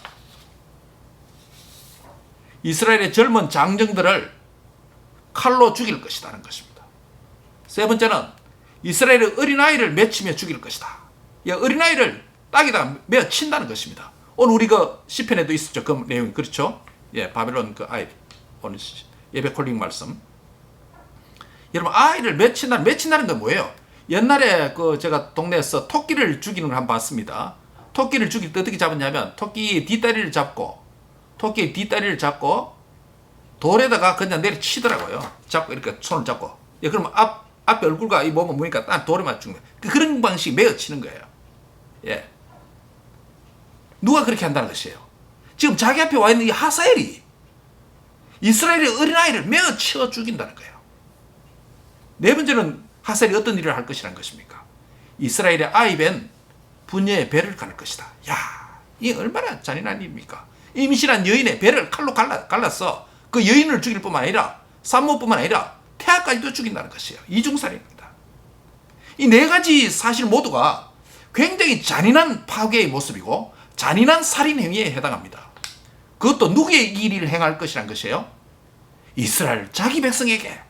이스라엘의 젊은 장정들을 칼로 죽일 것이라는 것입니다. 세 번째는 이스라엘의 어린아이를 맺히며 죽일 것이다. 이 어린아이를 땅에다가 메어 친다는 것입니다. 오늘 우리가 시편에도 있었죠. 그 내용이 그렇죠. 바벨론 그 아이 오늘 예배 콜링 말씀. 여러분 아이를 맺힌다는 건 뭐예요? 옛날에 그 제가 동네에서 토끼를 죽이는 걸 한번 봤습니다. 토끼를 죽일 때 어떻게 잡았냐면 토끼의 뒷다리를 잡고 돌에다가 그냥 내리치더라고요. 잡고 이렇게 손을 잡고. 그러면 앞에 얼굴과 이 몸은 보니까 딱 돌에 맞춘 거예요. 그런 방식이 메어 치는 거예요. 누가 그렇게 한다는 것이에요? 지금 자기 앞에 와 있는 이 하사엘이 이스라엘의 어린아이를 메어 치어 죽인다는 거예요. 네 번째는 하사엘이 어떤 일을 할 것이라는 것입니까? 이스라엘의 아이벤 부녀의 배를 가를 것이다. 이 얼마나 잔인한 일입니까? 임신한 여인의 배를 칼로 갈라서 그 여인을 죽일 뿐만 아니라 산모뿐만 아니라 태아까지도 죽인다는 것이에요. 이중살인입니다. 이 4가지 사실 모두가 굉장히 잔인한 파괴의 모습이고 잔인한 살인 행위에 해당합니다. 그것도 누구의 일을 행할 것이란 것이에요? 이스라엘 자기 백성에게,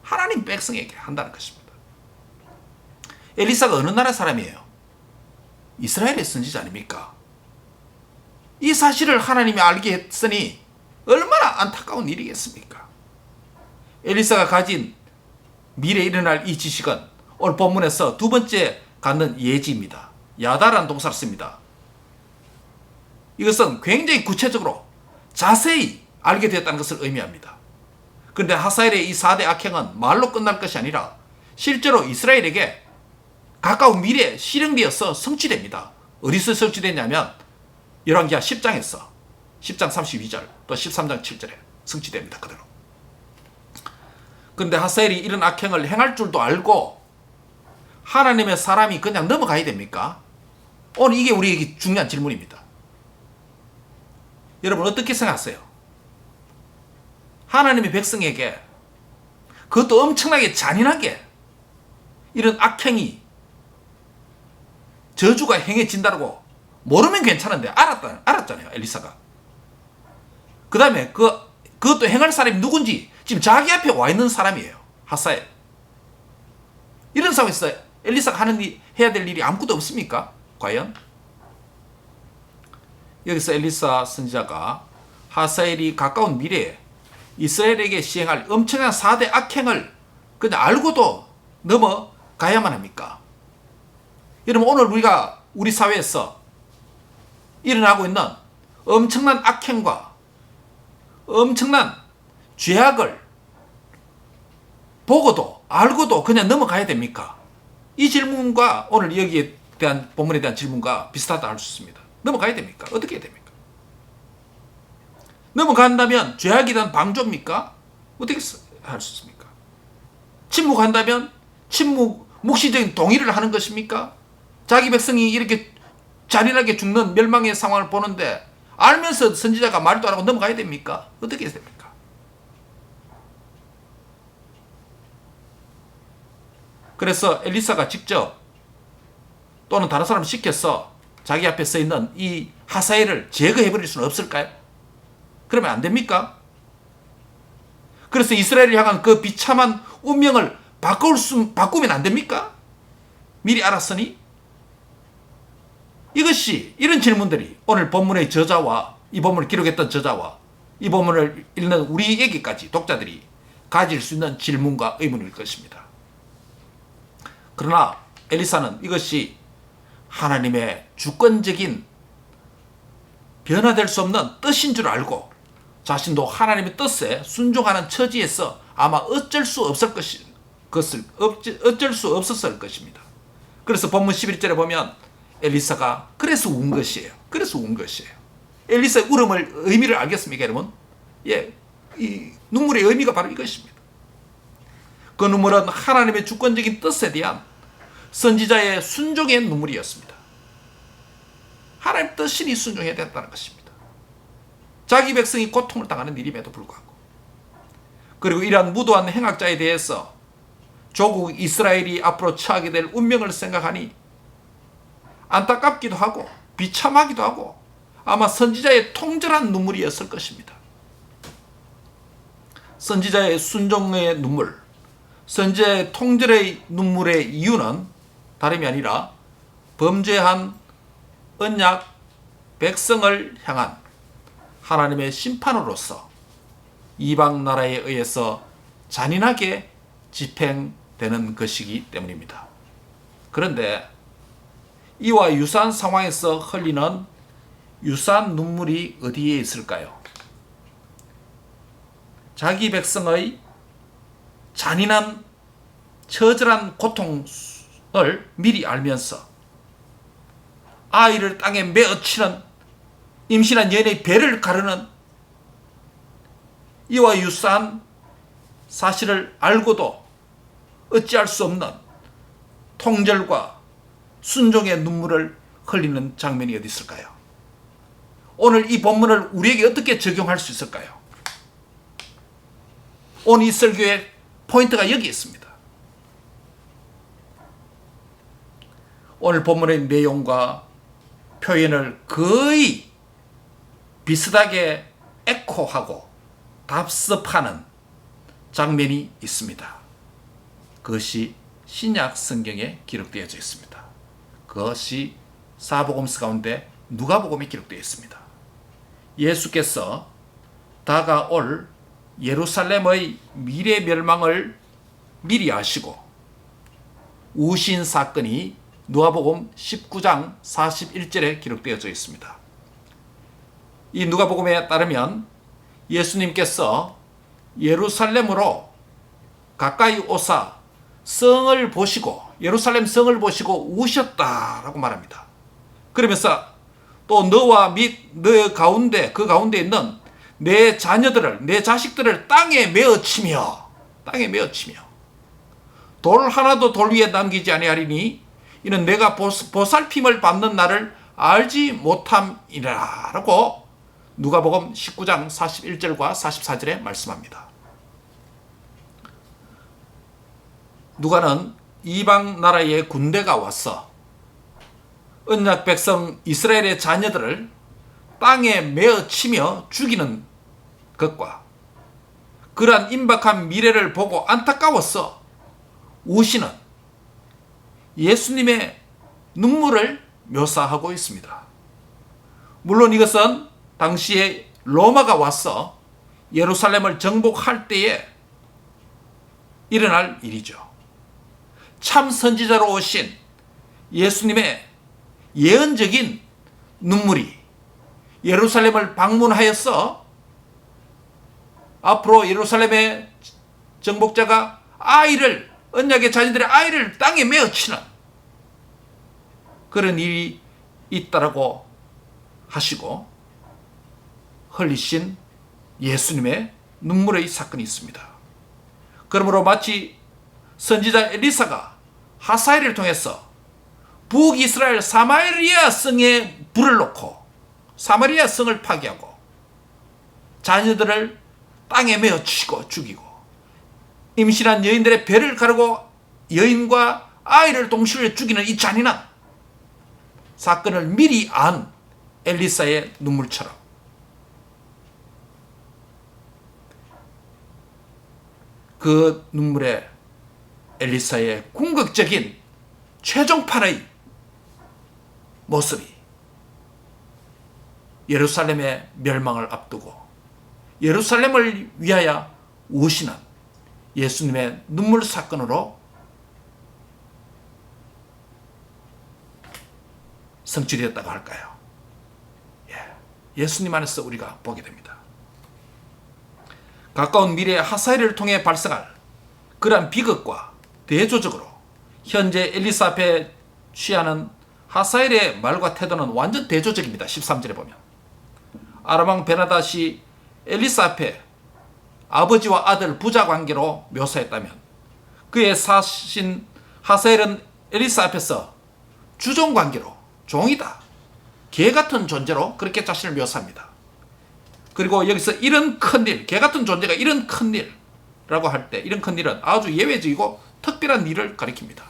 하나님 백성에게 한다는 것입니다. 엘리사가 어느 나라 사람이에요? 이스라엘의 선지자 아닙니까? 이 사실을 하나님이 알게 했으니 얼마나 안타까운 일이겠습니까? 엘리사가 가진 미래에 일어날 이 지식은 오늘 본문에서 두 번째 갖는 예지입니다. 야다라는 동사를 씁니다. 이것은 굉장히 구체적으로 자세히 알게 되었다는 것을 의미합니다. 그런데 하사엘의 이 4대 악행은 말로 끝날 것이 아니라 실제로 이스라엘에게 가까운 미래에 실행되어서 성취됩니다. 어디서 성취됐냐면 열왕기하 10장에서 10장 32절 또 13장 7절에 성취됩니다. 그대로. 그런데 하사엘이 이런 악행을 행할 줄도 알고 하나님의 사람이 그냥 넘어가야 됩니까? 오늘 이게 우리에게 중요한 질문입니다. 여러분 어떻게 생각하세요? 하나님의 백성에게 그것도 엄청나게 잔인하게 이런 악행이 저주가 행해진다고 모르면 괜찮은데 알았잖아요. 엘리사가. 그 다음에 그것도 행할 사람이 누군지 지금 자기 앞에 와 있는 사람이에요. 하사엘. 이런 상황에서 엘리사가 해야 될 일이 아무것도 없습니까? 과연? 여기서 엘리사 선지자가 하사엘이 가까운 미래에 이스라엘에게 시행할 엄청난 4대 악행을 그냥 알고도 넘어가야만 합니까? 여러분, 오늘 우리가 우리 사회에서 일어나고 있는 엄청난 악행과 엄청난 죄악을 보고도 알고도 그냥 넘어가야 됩니까? 이 질문과 오늘 여기에 대한 본문에 대한 질문과 비슷하다 할 수 있습니다. 넘어가야 됩니까? 어떻게 해야 됩니까? 넘어간다면 죄악에 대한 방조입니까? 어떻게 할 수 있습니까? 침묵한다면 묵시적인 동의를 하는 것입니까? 자기 백성이 이렇게 잔인하게 죽는 멸망의 상황을 보는데 알면서 선지자가 말도 안 하고 넘어가야 됩니까? 어떻게 해야 됩니까? 그래서 엘리사가 직접 또는 다른 사람을 시켜서 자기 앞에 서 있는 이 하사엘을 제거해버릴 수는 없을까요? 그러면 안 됩니까? 그래서 이스라엘을 향한 그 비참한 운명을 바꾸면 안 됩니까? 미리 알았으니? 이런 질문들이 오늘 본문의 저자와 이 본문을 기록했던 저자와 이 본문을 읽는 우리에게까지 독자들이 가질 수 있는 질문과 의문일 것입니다. 그러나 엘리사는 이것이 하나님의 주권적인 변화될 수 없는 뜻인 줄 알고 자신도 하나님의 뜻에 순종하는 처지에서 아마 어쩔 수 없었을 것입니다. 그래서 본문 11절에 보면 엘리사가 그래서 운 것이에요. 엘리사의 울음을 의미를 알겠습니까, 여러분? 예, 이 눈물의 의미가 바로 이것입니다. 그 눈물은 하나님의 주권적인 뜻에 대한 선지자의 순종의 눈물이었습니다. 하나님 뜻이 순종해야 된다는 것입니다. 자기 백성이 고통을 당하는 일임에도 불구하고, 그리고 이러한 무도한 행악자에 대해서 조국 이스라엘이 앞으로 처하게 될 운명을 생각하니 안타깝기도 하고 비참하기도 하고 아마 선지자의 통절한 눈물이었을 것입니다. 선지자의 순종의 눈물, 선지자의 통절의 눈물의 이유는 다름이 아니라 범죄한 언약 백성을 향한 하나님의 심판으로서 이방 나라에 의해서 잔인하게 집행되는 것이기 때문입니다. 그런데 이와 유사한 상황에서 흘리는 유사한 눈물이 어디에 있을까요? 자기 백성의 잔인한 처절한 고통을 미리 알면서 아이를 땅에 메어치는 임신한 여인의 배를 가르는 이와 유사한 사실을 알고도 어찌할 수 없는 통절과 순종의 눈물을 흘리는 장면이 어디 있을까요? 오늘 이 본문을 우리에게 어떻게 적용할 수 있을까요? 오늘 이 설교의 포인트가 여기 있습니다. 오늘 본문의 내용과 표현을 거의 비슷하게 에코하고 답습하는 장면이 있습니다. 그것이 신약 성경에 기록되어져 있습니다. 그것이 사복음서 가운데 누가복음에 기록되어 있습니다. 예수께서 다가올 예루살렘의 미래 멸망을 미리 아시고 우신 사건이 누가복음 19장 41절에 기록되어져 있습니다. 이 누가복음에 따르면 예수님께서 예루살렘으로 가까이 오사 성을 보시고 예루살렘 성을 보시고 우셨다라고 말합니다. 그러면서 또 너와 및 너 가운데 그 가운데 있는 내 자녀들을 내 자식들을 땅에 메어치며 돌 하나도 돌 위에 남기지 아니하리니 이는 내가 보살핌을 받는 날을 알지 못함이라 라고 누가복음 19장 41절과 44절에 말씀합니다. 누가는 이방 나라의 군대가 와서 언약 백성 이스라엘의 자녀들을 땅에 메어치며 죽이는 것과 그러한 임박한 미래를 보고 안타까워서 우시는 예수님의 눈물을 묘사하고 있습니다. 물론 이것은 당시에 로마가 와서 예루살렘을 정복할 때에 일어날 일이죠. 참 선지자로 오신 예수님의 예언적인 눈물이 예루살렘을 방문하여서 앞으로 예루살렘의 정복자가 언약의 자녀들의 아이를 땅에 메어치는 그런 일이 있다라고 하시고 흘리신 예수님의 눈물의 사건이 있습니다. 그러므로 마치 선지자 엘리사가 하사엘을 통해서 북이스라엘 사마리아 성에 불을 놓고 사마리아 성을 파괴하고 자녀들을 땅에 메어치고 죽이고 임신한 여인들의 배를 가르고 여인과 아이를 동시에 죽이는 이 잔인한 사건을 미리 안 엘리사의 눈물처럼 그 눈물에 엘리사의 궁극적인 최종판의 모습이 예루살렘의 멸망을 앞두고 예루살렘을 위하여 우시는 예수님의 눈물 사건으로 성취되었다고 할까요? 예수님 안에서 우리가 보게 됩니다. 가까운 미래에 하사엘을 통해 발생할 그러한 비극과 대조적으로 현재 엘리사 앞에 취하는 하사엘의 말과 태도는 완전 대조적입니다. 13절에 보면 아람왕 베나닷이 엘리사 앞에 아버지와 아들 부자 관계로 묘사했다면 그의 사신 하사엘은 엘리사 앞에서 주종 관계로 종이다, 개 같은 존재로 그렇게 자신을 묘사합니다. 그리고 여기서 이런 큰일, 개 같은 존재가 이런 큰일이라고 할 때 이런 큰일은 아주 예외적이고 특별한 일을 가리킵니다.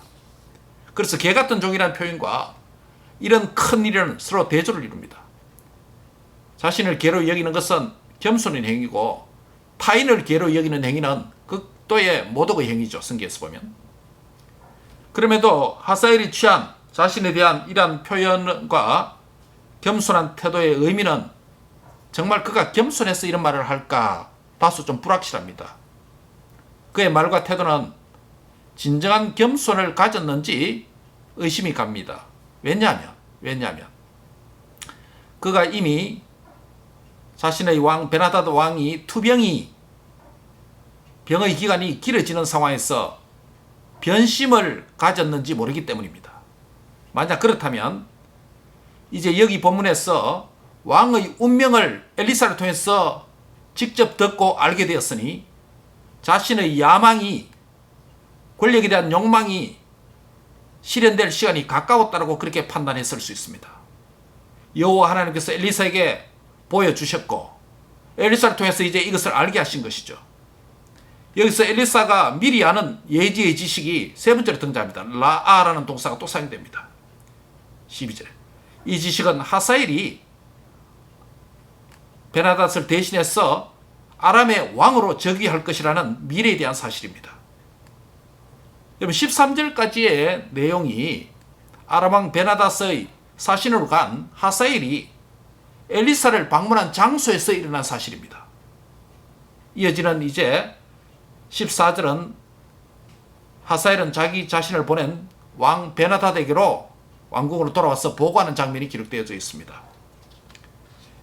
그래서 개 같은 종이라는 표현과 이런 큰일은 서로 대조를 이룹니다. 자신을 개로 여기는 것은 겸손한 행위고 타인을 개로 여기는 행위는 극도의 모독의 행위죠. 성경에서 보면. 그럼에도 하사엘이 취한 자신에 대한 이러한 표현과 겸손한 태도의 의미는 정말 그가 겸손해서 이런 말을 할까 다소 좀 불확실합니다. 그의 말과 태도는 진정한 겸손을 가졌는지 의심이 갑니다. 왜냐하면 그가 이미 자신의 왕 베나다드 왕이 투병의 기간이 길어지는 상황에서 변심을 가졌는지 모르기 때문입니다. 만약 그렇다면 이제 여기 본문에서 왕의 운명을 엘리사를 통해서 직접 듣고 알게 되었으니 자신의 야망이, 권력에 대한 욕망이 실현될 시간이 가까웠다고 그렇게 판단했을 수 있습니다. 여호와 하나님께서 엘리사에게 보여주셨고 엘리사를 통해서 이제 이것을 알게 하신 것이죠. 여기서 엘리사가 미리 아는 예지의 지식이 세 번째로 등장합니다. 라아라는 동사가 또 사용됩니다. 12절에 이 지식은 하사엘이 베나닷을 대신해서 아람의 왕으로 즉위할 것이라는 미래에 대한 사실입니다. 여러분 13절까지의 내용이 아람 왕 베나닷의 사신으로 간 하사엘이 엘리사를 방문한 장소에서 일어난 사실입니다. 이어지는 이제 14절은 하사엘은 자기 자신을 보낸 왕 베나닷에게로 왕궁으로 돌아와서 보고하는 장면이 기록되어져 있습니다.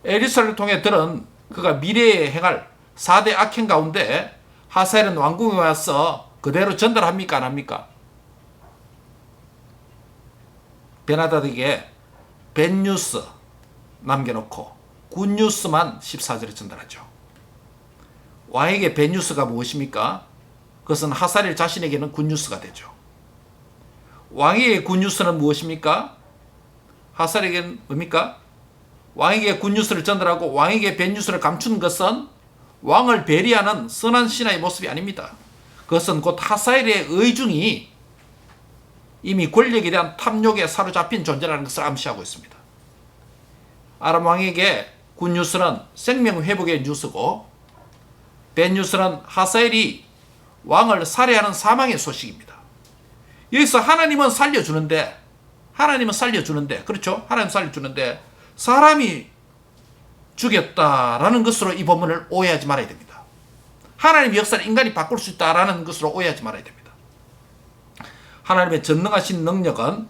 엘리사를 통해 들은 그가 미래에 행할 4대 악행 가운데 하사엘은 왕궁에 와서 그대로 전달합니까? 안 합니까? 베나닷에게 뱃뉴스 남겨놓고 굿뉴스만 14절에 전달하죠. 왕에게 뱃뉴스가 무엇입니까? 그것은 하사엘 자신에게는 굿뉴스가 되죠. 왕에게 굿뉴스는 무엇입니까? 하사엘에게는 뭡니까? 왕에게 굿뉴스를 전달하고 왕에게 뱃뉴스를 감추는 것은 왕을 배려하는 선한 신하의 모습이 아닙니다. 그것은 곧 하사엘의 의중이 이미 권력에 대한 탐욕에 사로잡힌 존재라는 것을 암시하고 있습니다. 아람 왕에게 굿뉴스는 생명 회복의 뉴스고 뱃뉴스는 하사엘이 왕을 살해하는 사망의 소식입니다. 여기서 하나님은 살려주는데, 그렇죠? 하나님 살려주는데 사람이 죽였다라는 것으로 이 본문을 오해하지 말아야 됩니다. 하나님의 역사를 인간이 바꿀 수 있다라는 것으로 오해하지 말아야 됩니다. 하나님의 전능하신 능력은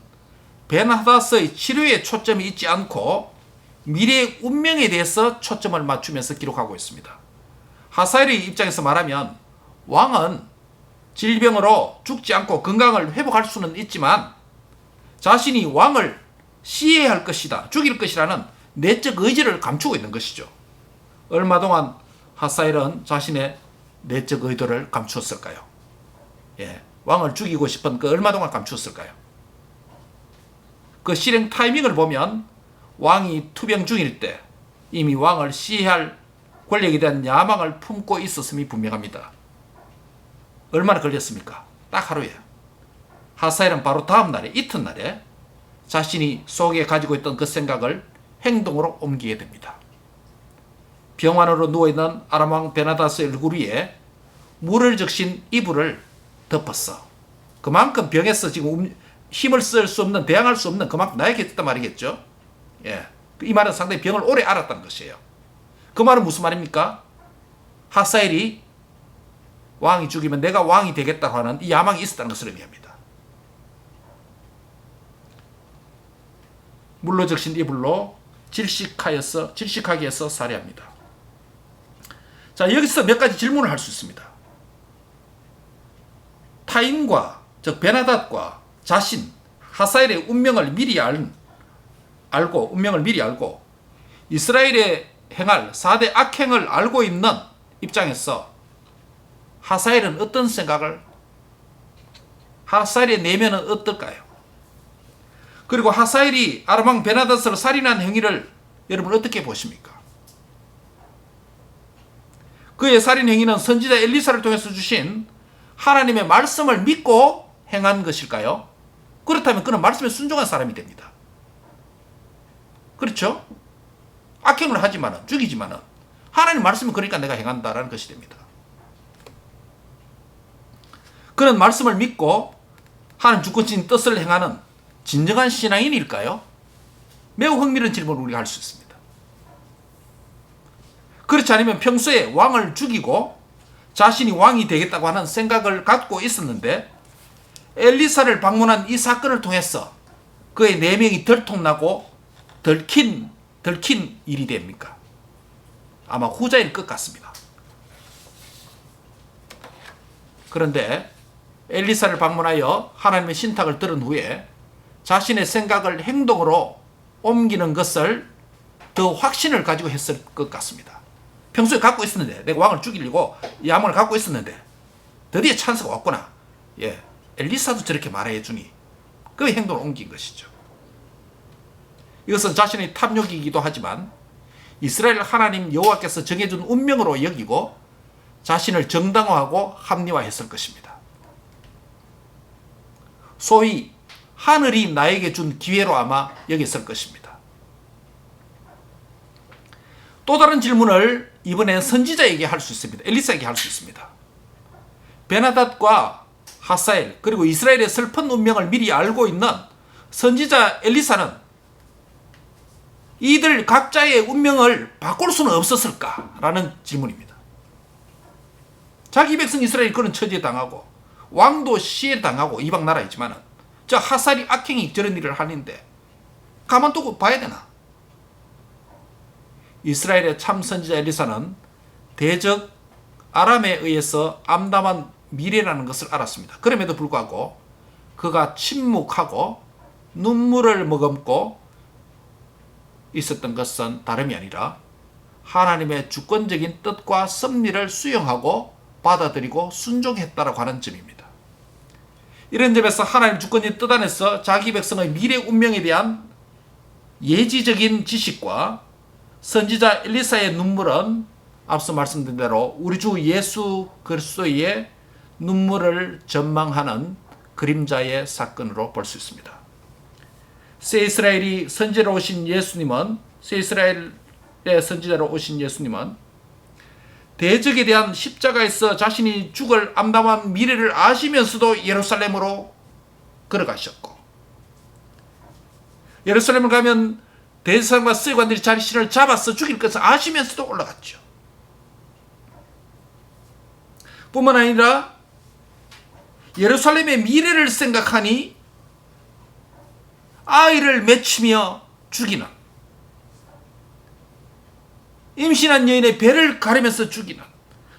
벤하닷의 치료에 초점이 있지 않고 미래의 운명에 대해서 초점을 맞추면서 기록하고 있습니다. 하사엘의 입장에서 말하면 왕은 질병으로 죽지 않고 건강을 회복할 수는 있지만 자신이 왕을 시해할 것이다, 죽일 것이라는 내적 의지를 감추고 있는 것이죠. 얼마 동안 하사엘은 자신의 내적 의도를 감추었을까요? 왕을 죽이고 싶은 그 얼마 동안 감추었을까요? 그 실행 타이밍을 보면 왕이 투병 중일 때 이미 왕을 시해할 권력에 대한 야망을 품고 있었음이 분명합니다. 얼마나 걸렸습니까? 딱 하루에. 하사엘은 바로 다음 날에, 이튿날에 자신이 속에 가지고 있던 그 생각을 행동으로 옮기게 됩니다. 병환으로 누워있는 아람왕 베나닷의 얼굴 위에 물을 적신 이불을 덮었어. 그만큼 병에서 지금 힘을 쓸 수 없는, 대항할 수 없는 그만큼 나약해졌단 말이겠죠. 이 말은 상당히 병을 오래 앓았다는 것이에요. 그 말은 무슨 말입니까? 하사엘이 왕이 죽이면 내가 왕이 되겠다고 하는 이 야망이 있었다는 것을 의미합니다. 물로 적신 이불로 질식하게 해서 살해합니다. 자, 여기서 몇 가지 질문을 할 수 있습니다. 타인과, 즉 베나닷과 자신, 하사엘의 운명을 미리 알고 이스라엘에 행할 4대 악행을 알고 있는 입장에서 하사엘은 어떤 생각을, 하사엘의 내면은 어떨까요? 그리고 하사엘이 아람왕 베나닷을 살인한 행위를 여러분 어떻게 보십니까? 그의 살인 행위는 선지자 엘리사를 통해서 주신 하나님의 말씀을 믿고 행한 것일까요? 그렇다면 그는 말씀에 순종한 사람이 됩니다. 그렇죠? 악행을 하지만은, 죽이지만은 하나님 말씀이 그러니까 내가 행한다라는 것이 됩니다. 그는 말씀을 믿고 하나님 주권적인 뜻을 행하는 진정한 신앙인일까요? 매우 흥미로운 질문을 우리가 할 수 있습니다. 그렇지 않으면 평소에 왕을 죽이고 자신이 왕이 되겠다고 하는 생각을 갖고 있었는데 엘리사를 방문한 이 사건을 통해서 그의 내면이 들통나고 들킨 일이 됩니까? 아마 후자일 것 같습니다. 그런데 엘리사를 방문하여 하나님의 신탁을 들은 후에 자신의 생각을 행동으로 옮기는 것을 더 확신을 가지고 했을 것 같습니다. 평소에 갖고 있었는데, 내가 왕을 죽이려고 야망을 갖고 있었는데 드디어 찬스가 왔구나. 엘리사도 저렇게 말해 주니 그 행동을 옮긴 것이죠. 이것은 자신의 탐욕이기도 하지만 이스라엘 하나님 여호와께서 정해준 운명으로 여기고 자신을 정당화하고 합리화했을 것입니다. 소위 하늘이 나에게 준 기회로 아마 여겼을 것입니다. 또 다른 질문을 이번엔 선지자에게 할 수 있습니다. 엘리사에게 할 수 있습니다. 베나닷과 하사엘 그리고 이스라엘의 슬픈 운명을 미리 알고 있는 선지자 엘리사는 이들 각자의 운명을 바꿀 수는 없었을까라는 질문입니다. 자기 백성 이스라엘이 그런 처지에 당하고 왕도 시해 당하고 이방 나라이지만은 저 하사엘이 악행이 저런 일을 하는데 가만두고 봐야 되나? 이스라엘의 참 선지자 엘리사는 대적 아람에 의해서 암담한 미래라는 것을 알았습니다. 그럼에도 불구하고 그가 침묵하고 눈물을 머금고 있었던 것은 다름이 아니라 하나님의 주권적인 뜻과 섭리를 수용하고 받아들이고 순종했다라고 하는 점입니다. 이런 점에서 하나님 주권적인 뜻 안에서 자기 백성의 미래 운명에 대한 예지적인 지식과 선지자 엘리사의 눈물은 앞서 말씀드린 대로 우리 주 예수 그리스도의 눈물을 전망하는 그림자의 사건으로 볼 수 있습니다. 새 이스라엘이 선지자로 오신 예수님은 대적에 대한 십자가에서 자신이 죽을 암담한 미래를 아시면서도 예루살렘으로 걸어가셨고, 예루살렘을 가면 대제사장과 서기관들이 자신을 잡아서 죽일 것을 아시면서도 올라갔죠. 뿐만 아니라 예루살렘의 미래를 생각하니 아이를 맺히며 죽이는, 임신한 여인의 배를 가르면서 죽이는,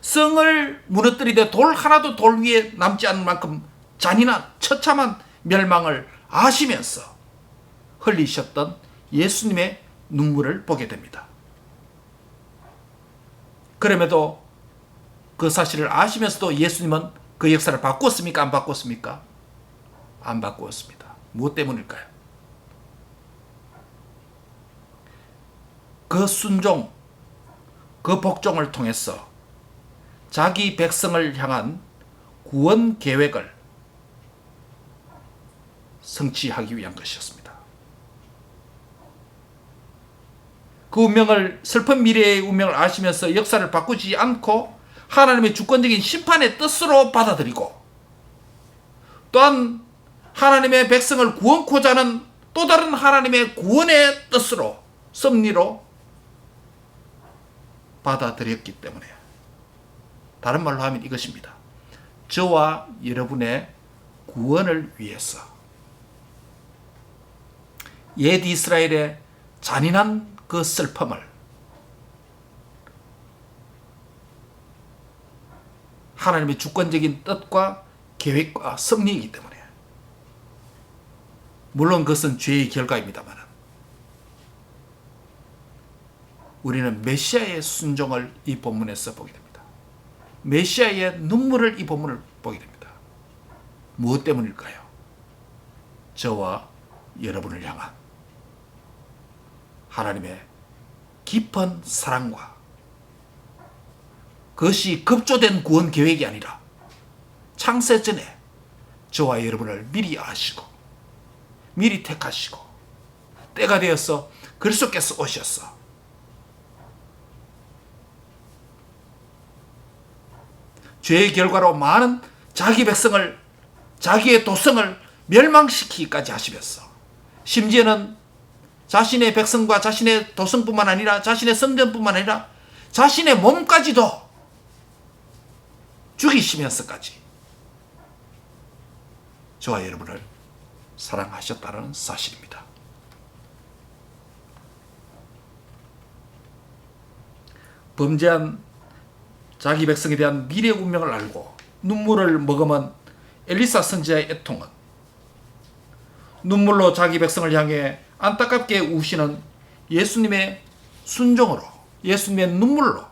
성을 무너뜨리되 돌 하나도 돌 위에 남지 않을 만큼 잔인한 처참한 멸망을 아시면서 흘리셨던 예수님의 눈물을 보게 됩니다. 그럼에도 그 사실을 아시면서도 예수님은 그 역사를 바꿨습니까? 안 바꿨습니까? 안 바꾸었습니다. 무엇 때문일까요? 그 순종, 그 복종을 통해서 자기 백성을 향한 구원 계획을 성취하기 위한 것이었습니다. 그 운명을, 슬픈 미래의 운명을 아시면서 역사를 바꾸지 않고 하나님의 주권적인 심판의 뜻으로 받아들이고, 또한 하나님의 백성을 구원코자 하는 또 다른 하나님의 구원의 뜻으로, 섭리로 받아들였기 때문에, 다른 말로 하면 이것입니다. 저와 여러분의 구원을 위해서 옛 이스라엘의 잔인한 그 슬픔을 하나님의 주권적인 뜻과 계획과 섭리이기 때문에, 물론 그것은 죄의 결과입니다만, 우리는 메시아의 순종을 이 본문에서 보게 됩니다. 메시아의 눈물을 이 본문을 보게 됩니다. 무엇 때문일까요? 저와 여러분을 향한 하나님의 깊은 사랑과, 그것이 급조된 구원 계획이 아니라 창세 전에 저와 여러분을 미리 아시고 미리 택하시고 때가 되어서 그리스도께서 오셔서 죄의 결과로 많은 자기 백성을, 자기의 도성을 멸망시키기까지 하시면서, 심지어는 자신의 백성과 자신의 도성뿐만 아니라 자신의 성전뿐만 아니라 자신의 몸까지도 죽이시면서까지 저와 여러분을 사랑하셨다는 사실입니다. 범죄한 자기 백성에 대한 미래 운명을 알고 눈물을 머금은 엘리사 선지자의 애통은, 눈물로 자기 백성을 향해 안타깝게 우시는 예수님의 순종으로, 예수님의 눈물로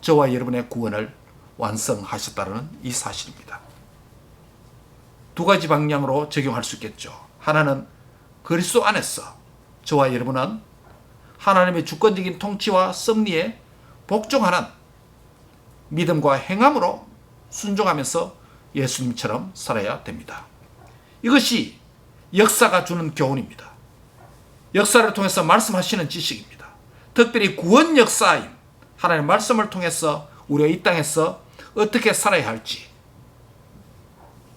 저와 여러분의 구원을 완성하셨다는 이 사실입니다. 두 가지 방향으로 적용할 수 있겠죠. 하나는 그리스도 안에서 저와 여러분은 하나님의 주권적인 통치와 섭리에 복종하는 믿음과 행함으로 순종하면서 예수님처럼 살아야 됩니다. 이것이 역사가 주는 교훈입니다. 역사를 통해서 말씀하시는 지식입니다. 특별히 구원 역사인 하나님의 말씀을 통해서 우리가 이 땅에서 어떻게 살아야 할지,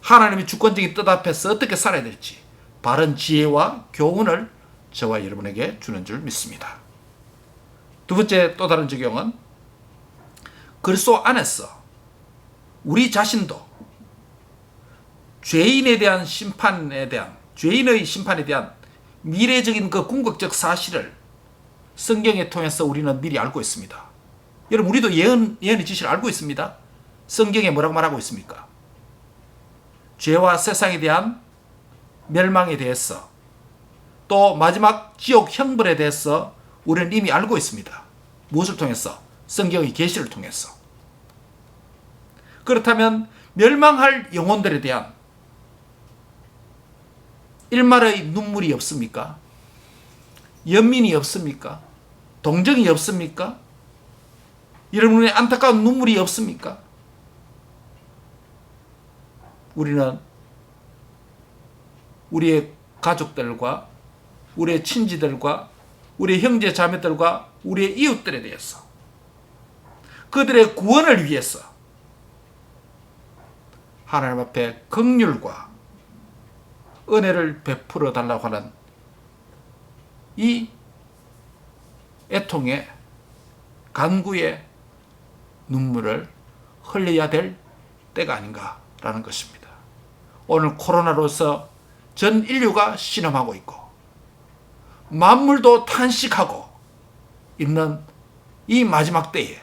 하나님의 주권적인 뜻 앞에서 어떻게 살아야 될지 바른 지혜와 교훈을 저와 여러분에게 주는 줄 믿습니다. 두 번째 또 다른 적용은 그리스도 안에서 우리 자신도 죄인의 심판에 대한 미래적인 그 궁극적 사실을 성경에 통해서 우리는 미리 알고 있습니다. 여러분, 우리도 예언의 지시를 알고 있습니다. 성경에 뭐라고 말하고 있습니까? 죄와 세상에 대한 멸망에 대해서, 또 마지막 지옥 형벌에 대해서 우리는 이미 알고 있습니다. 무엇을 통해서? 성경의 계시를 통해서. 그렇다면 멸망할 영혼들에 대한 일말의 눈물이 없습니까? 연민이 없습니까? 동정이 없습니까? 여러분의 안타까운 눈물이 없습니까? 우리는 우리의 가족들과 우리의 친지들과 우리의 형제 자매들과 우리의 이웃들에 대해서, 그들의 구원을 위해서 하나님 앞에 긍휼과 은혜를 베풀어 달라고 하는 이 애통의 간구의 눈물을 흘려야 될 때가 아닌가라는 것입니다. 오늘 코로나로서 전 인류가 신음하고 있고 만물도 탄식하고 있는 이 마지막 때에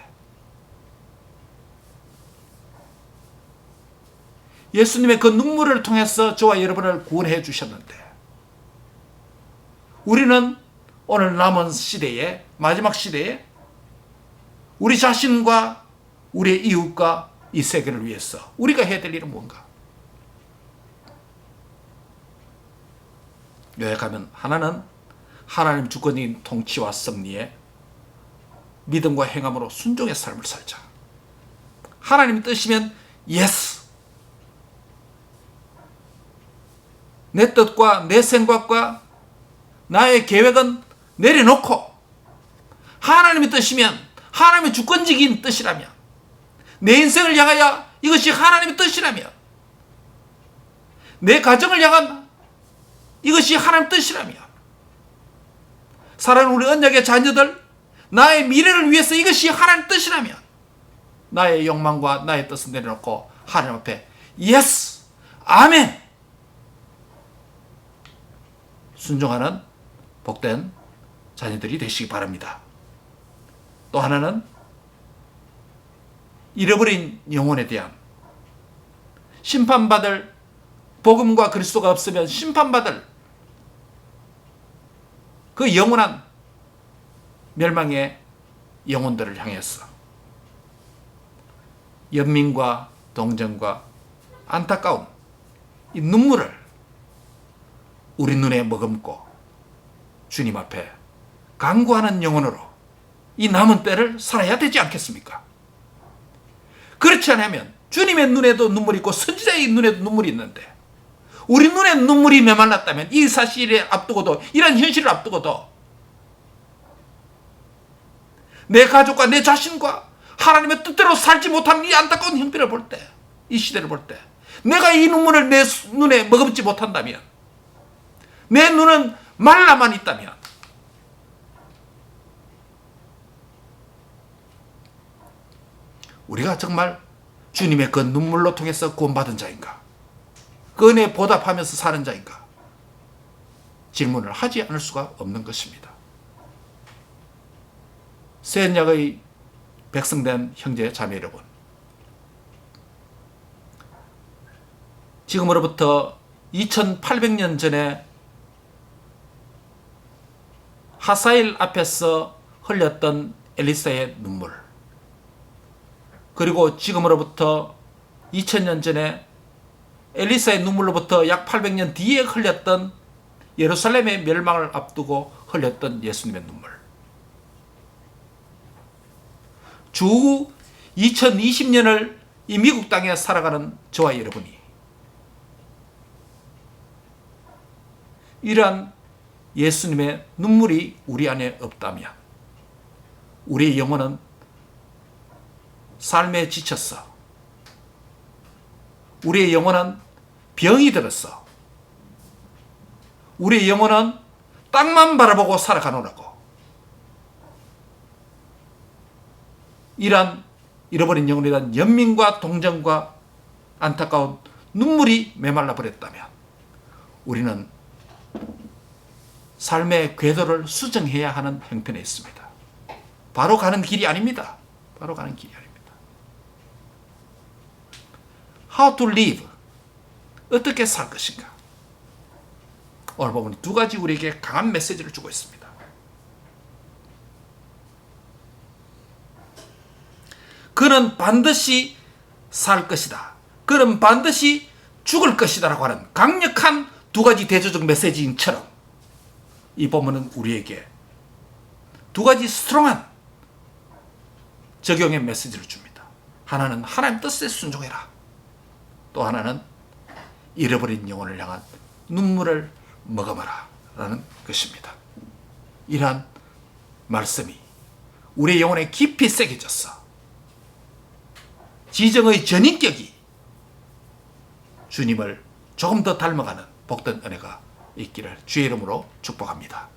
예수님의 그 눈물을 통해서 저와 여러분을 구원해 주셨는데 우리는 오늘 남은 시대에 마지막 시대에 우리 자신과 우리의 이웃과 이 세계를 위해서 우리가 해야 될 일은 뭔가? 요약하면 하나는 하나님 주권적인 통치와 섭리에 믿음과 행함으로 순종의 삶을 살자. 하나님 뜻이면 예스. 내 뜻과 내 생각과 나의 계획은 내려놓고 하나님의 뜻이면 하나님의 주권적인 뜻이라면 내 인생을 향하여 이것이 하나님의 뜻이라면 내 가정을 향한 이것이 하나님의 뜻이라면 사랑하는 우리 언약의 자녀들 나의 미래를 위해서 이것이 하나님의 뜻이라면 나의 욕망과 나의 뜻을 내려놓고 하나님 앞에 예스 아멘 순종하는 복된 자녀들이 되시기 바랍니다. 또 하나는 잃어버린 영혼에 대한 심판받을 복음과 그리스도가 없으면 심판받을 그 영원한 멸망의 영혼들을 향해서 연민과 동정과 안타까운 이 눈물을 우리 눈에 머금고 주님 앞에 간구하는 영혼으로 이 남은 때를 살아야 되지 않겠습니까? 그렇지 않으면 주님의 눈에도 눈물이 있고 선지자의 눈에도 눈물이 있는데 우리 눈에 눈물이 메말랐다면 이 사실을 앞두고도 이런 현실을 앞두고도 내 가족과 내 자신과 하나님의 뜻대로 살지 못하는 이 안타까운 형편을 볼 때, 이 시대를 볼 때 내가 이 눈물을 내 눈에 머금지 못한다면 내 눈은 말라만 있다면 우리가 정말 주님의 그 눈물로 통해서 구원받은 자인가? 그 은혜에 보답하면서 사는 자인가? 질문을 하지 않을 수가 없는 것입니다. 새 언약의 백성된 형제 자매 여러분, 지금으로부터 2800년 전에 하사일 앞에서 흘렸던 엘리사의 눈물, 그리고 지금으로부터 2000년 전에 엘리사의 눈물로부터 약 800년 뒤에 흘렸던 예루살렘의 멸망을 앞두고 흘렸던 예수님의 눈물, 주 2020년을 이 미국 땅에 살아가는 저와 여러분이 이러한 예수님의 눈물이 우리 안에 없다면 우리의 영혼은 삶에 지쳤어. 우리의 영혼은 병이 들었어. 우리의 영혼은 땅만 바라보고 살아가노라고. 이러한 잃어버린 영혼에 대한 연민과 동정과 안타까운 눈물이 메말라 버렸다면 우리는 삶의 궤도를 수정해야 하는 형편에 있습니다. 바로 가는 길이 아닙니다. 바로 가는 길이 아닙니다. How to live. 어떻게 살 것인가. 오늘 보면 두 가지 우리에게 강한 메시지를 주고 있습니다. 그는 반드시 살 것이다. 그는 반드시 죽을 것이다 라고 하는 강력한 두 가지 대조적 메시지인처럼 이 본문은 우리에게 두 가지 스트롱한 적용의 메시지를 줍니다. 하나는 하나님 뜻에 순종해라. 또 하나는 잃어버린 영혼을 향한 눈물을 머금어라 라는 것입니다. 이러한 말씀이 우리의 영혼에 깊이 새겨졌어. 지정의 전인격이 주님을 조금 더 닮아가는 복된 은혜가 있기를 주의 이름으로 축복합니다.